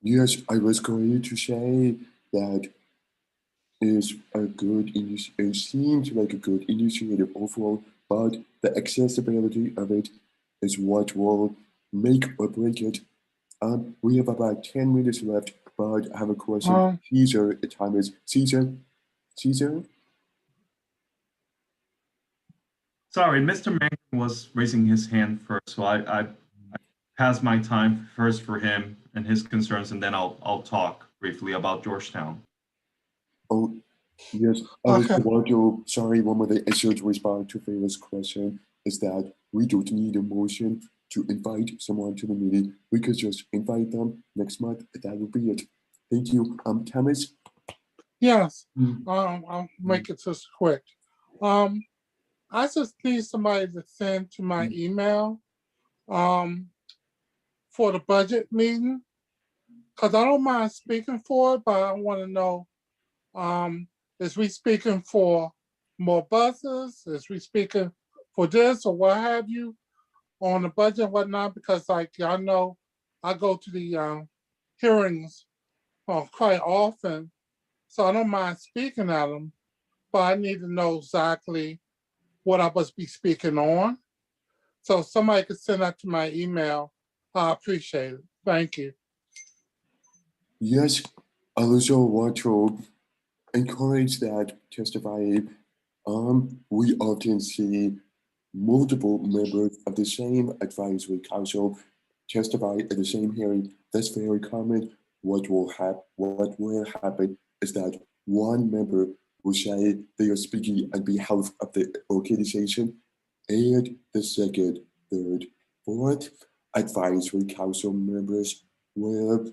Yes, I was going to say that is a good it seems like a good initiative overall, but the accessibility of it is what will make or break it. We have about 10 minutes left, but I have a question. Caesar, the time is Caesar. Sorry, Mr. Mangan was raising his hand first, so I pass my time first for him and his concerns, and then I'll talk briefly about Georgetown. Oh, yes. I was about to, sorry, one of the issues to respond to Favor's question is that we don't need a motion to invite someone to the meeting. We could just invite them next month. That would be it. Thank you. Thomas? Yes, I'll make it just quick. I just need somebody to send to my email for the budget meeting, because I don't mind speaking for it, but I want to know, is we speaking for more buses? Is we speaking for this or what have you on the budget and whatnot? Because like I know I go to the hearings quite often, so I don't mind speaking at them, but I need to know exactly what I must be speaking on. So if somebody could send that to my email, I appreciate it. Thank you. Yes, I also want to encourage that testifying. We often see multiple members of the same advisory council testify at the same hearing. That's very common. What will happen is that one member will say they are speaking on behalf of the organization, and the second, third, fourth advisory council members will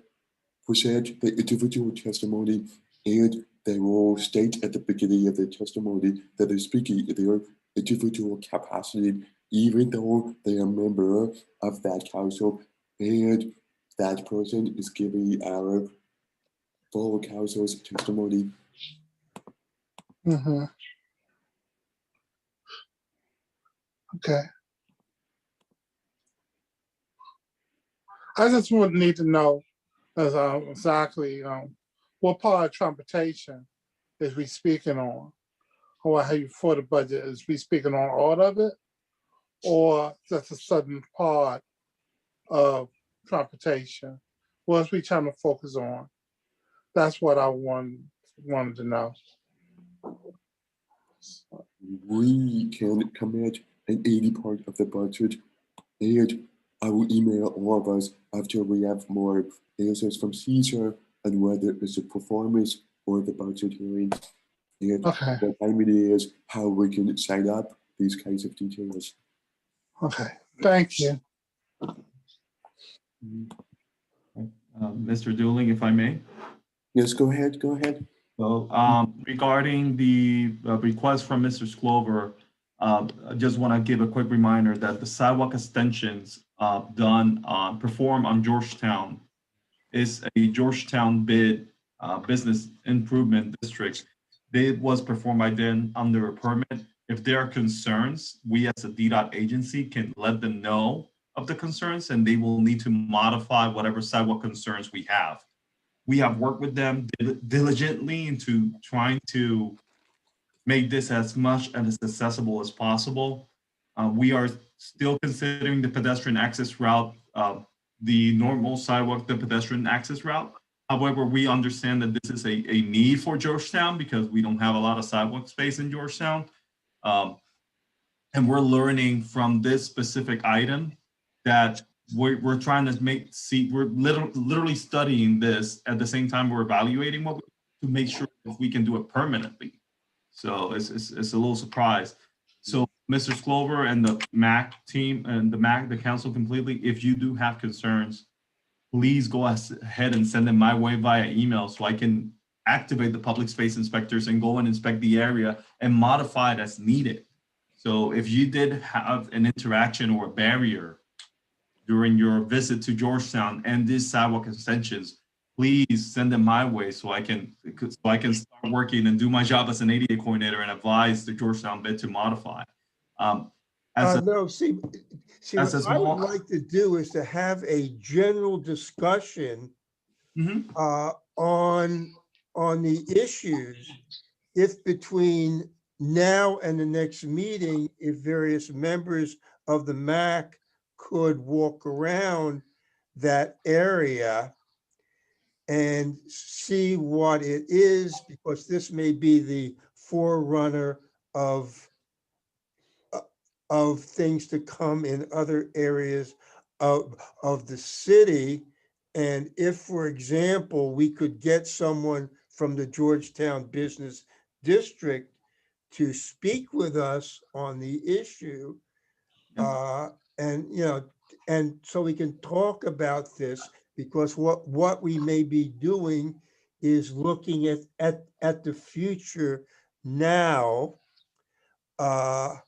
present the individual testimony, and they will state at the beginning of their testimony that they're speaking in their individual capacity, even though they are a member of that council, and that person is giving our full council's testimony. Okay. I just would need to know exactly what part of transportation is we speaking on, or how you for the budget is we speaking on all of it, or just a certain part of transportation? What we trying to focus on? That's what I wanted to know. We can commit an 80 part of the budget, and I will email all of us after we have more answers from Caesar and whether it's a performance or the budget hearing, and what time it is, how we can sign up, these kinds of details. Okay, thank you. Mr. Dooling, if I may. Yes, go ahead, go ahead. So regarding the request from Mr. Sklover, I just want to give a quick reminder that the sidewalk extensions performed on Georgetown is a Georgetown bid business improvement district. It was performed by them under a permit. If there are concerns, we as a DDOT agency can let them know of the concerns, and they will need to modify whatever sidewalk concerns we have. We have worked with them diligently into trying to make this as much and as accessible as possible. We are still considering the pedestrian access route, the normal sidewalk, the pedestrian access route. However, we understand that this is a need for Georgetown because we don't have a lot of sidewalk space in Georgetown. And we're learning from this specific item that we're trying to we're literally studying this at the same time we're evaluating what to make sure if we can do it permanently. So it's a little surprise. So Mr. Sklover and the MAAC team and the council completely, if you do have concerns, please go ahead and send them my way via email so I can activate the public space inspectors and go and inspect the area and modify it as needed. So if you did have an interaction or a barrier during your visit to Georgetown and these sidewalk extensions, please send them my way so I can start working and do my job as an ADA coordinator and advise the Georgetown bid to modify. What I would like to do is to have a general discussion on the issues. If between now and the next meeting, if various members of the MAAC could walk around that area and see what it is, because this may be the forerunner of things to come in other areas of the city. And if, for example, we could get someone from the Georgetown Business District to speak with us on the issue, and so we can talk about this, because what we may be doing is looking at the future now. I'm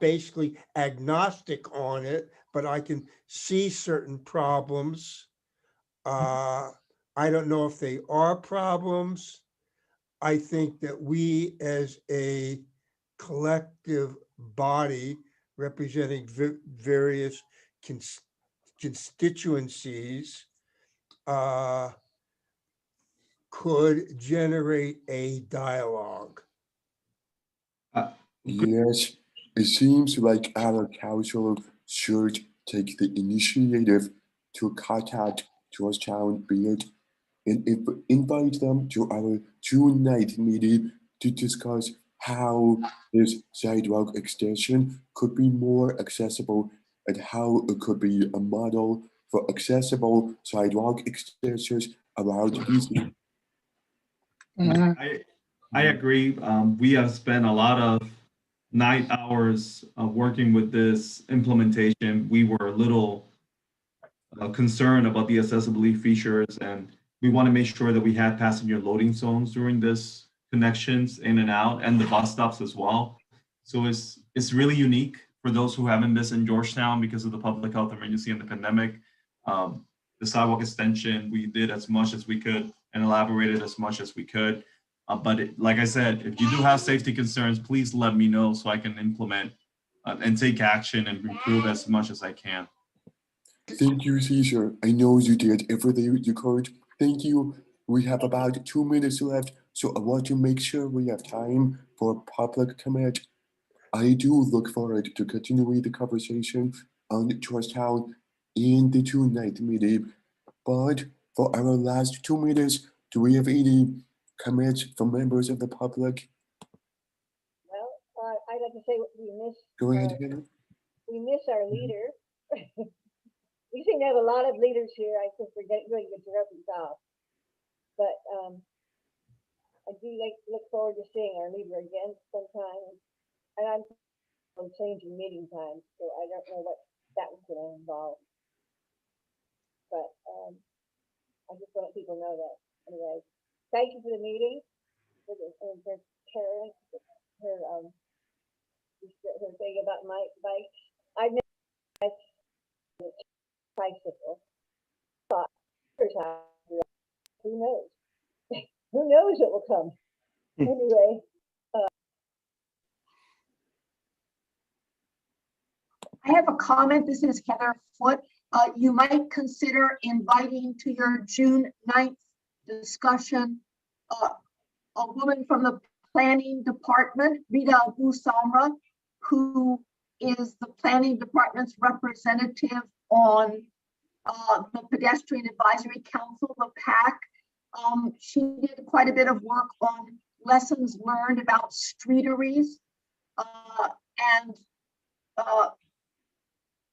basically agnostic on it, but I can see certain problems. I don't know if they are problems. I think that we as a collective body representing various constituencies could generate a dialogue. Yes, it seems like our council should take the initiative to contact Georgetown Beard and invite them to our June 9th meeting to discuss how this sidewalk extension could be more accessible and how it could be a model for accessible sidewalk extensions around DC. I agree. We have spent a lot of night hours working with this implementation. We were a little concerned about the accessibility features, and we want to make sure that we had passenger loading zones during this connections in and out, and the bus stops as well. So it's really unique for those who haven't been in Georgetown because of the public health emergency and the pandemic. The sidewalk extension, we did as much as we could and elaborated as much as we could. But like I said, if you do have safety concerns, please let me know so I can implement and take action and improve as much as I can. Thank you, Caesar. I know you did everything you could. Thank you. We have about 2 minutes left, so I want to make sure we have time for public comment. I do look forward to continuing the conversation on Georgetown in the tonight meeting. But for our last 2 minutes, do we have any comments from members of the public? Well, I'd like to say we miss. Go ahead, Hannah. We miss our leader. We seem to have a lot of leaders here. I think we're getting really good job. But I do look forward to seeing our leader again sometime. And I'm changing meeting times, so I don't know what that was going to involve. But I just want people to know that. Anyway, thank you for the meeting. For Karen, her thing about my bike. I've never bicycle. But who knows? Who knows what will come? Anyway. I have a comment. This is Heather Foote. You might consider inviting to your June 9th discussion a woman from the planning department, Rita Busamra, who is the planning department's representative on the Pedestrian Advisory Council, the PAC. She did quite a bit of work on lessons learned about streeteries. And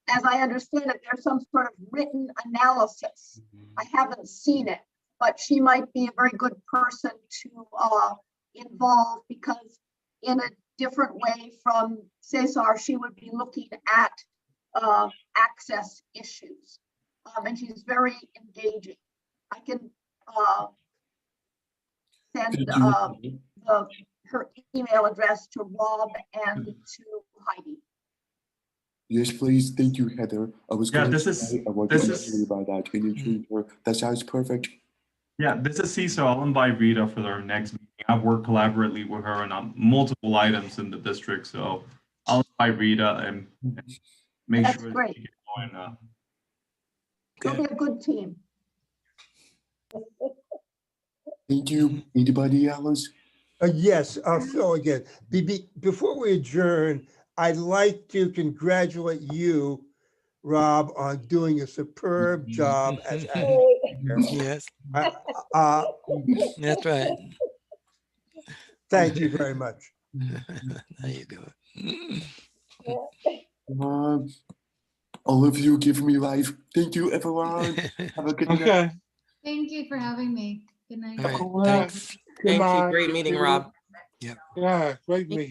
as I understand it, there's some sort of written analysis. I haven't seen it, but she might be a very good person to involve, because in a different way from Cesar, she would be looking at access issues. And she's very engaging. I can send her email address to Rob and to Heidi. Yes, please. Thank you, Heather. I was going to say I want to hear about that. Can you treat her? That sounds perfect. Yeah, this is Cesar. I'll invite Rita for our next meeting. I've worked collaboratively with her on multiple items in the district, so I'll invite Rita and make That's sure great. that she gets going. It'll be a good team. Thank you. Anybody else? Yes, Phil again. Before we adjourn, I'd like to congratulate you, Rob, on doing a superb job as Yes. that's right. Thank you very much. How you doing? All of you give me life. Thank you, everyone. Have a good night. Thank you for having me. Good night. All right. Thanks. Good Thank you. night. Great meeting, Rob. Yeah, great meeting.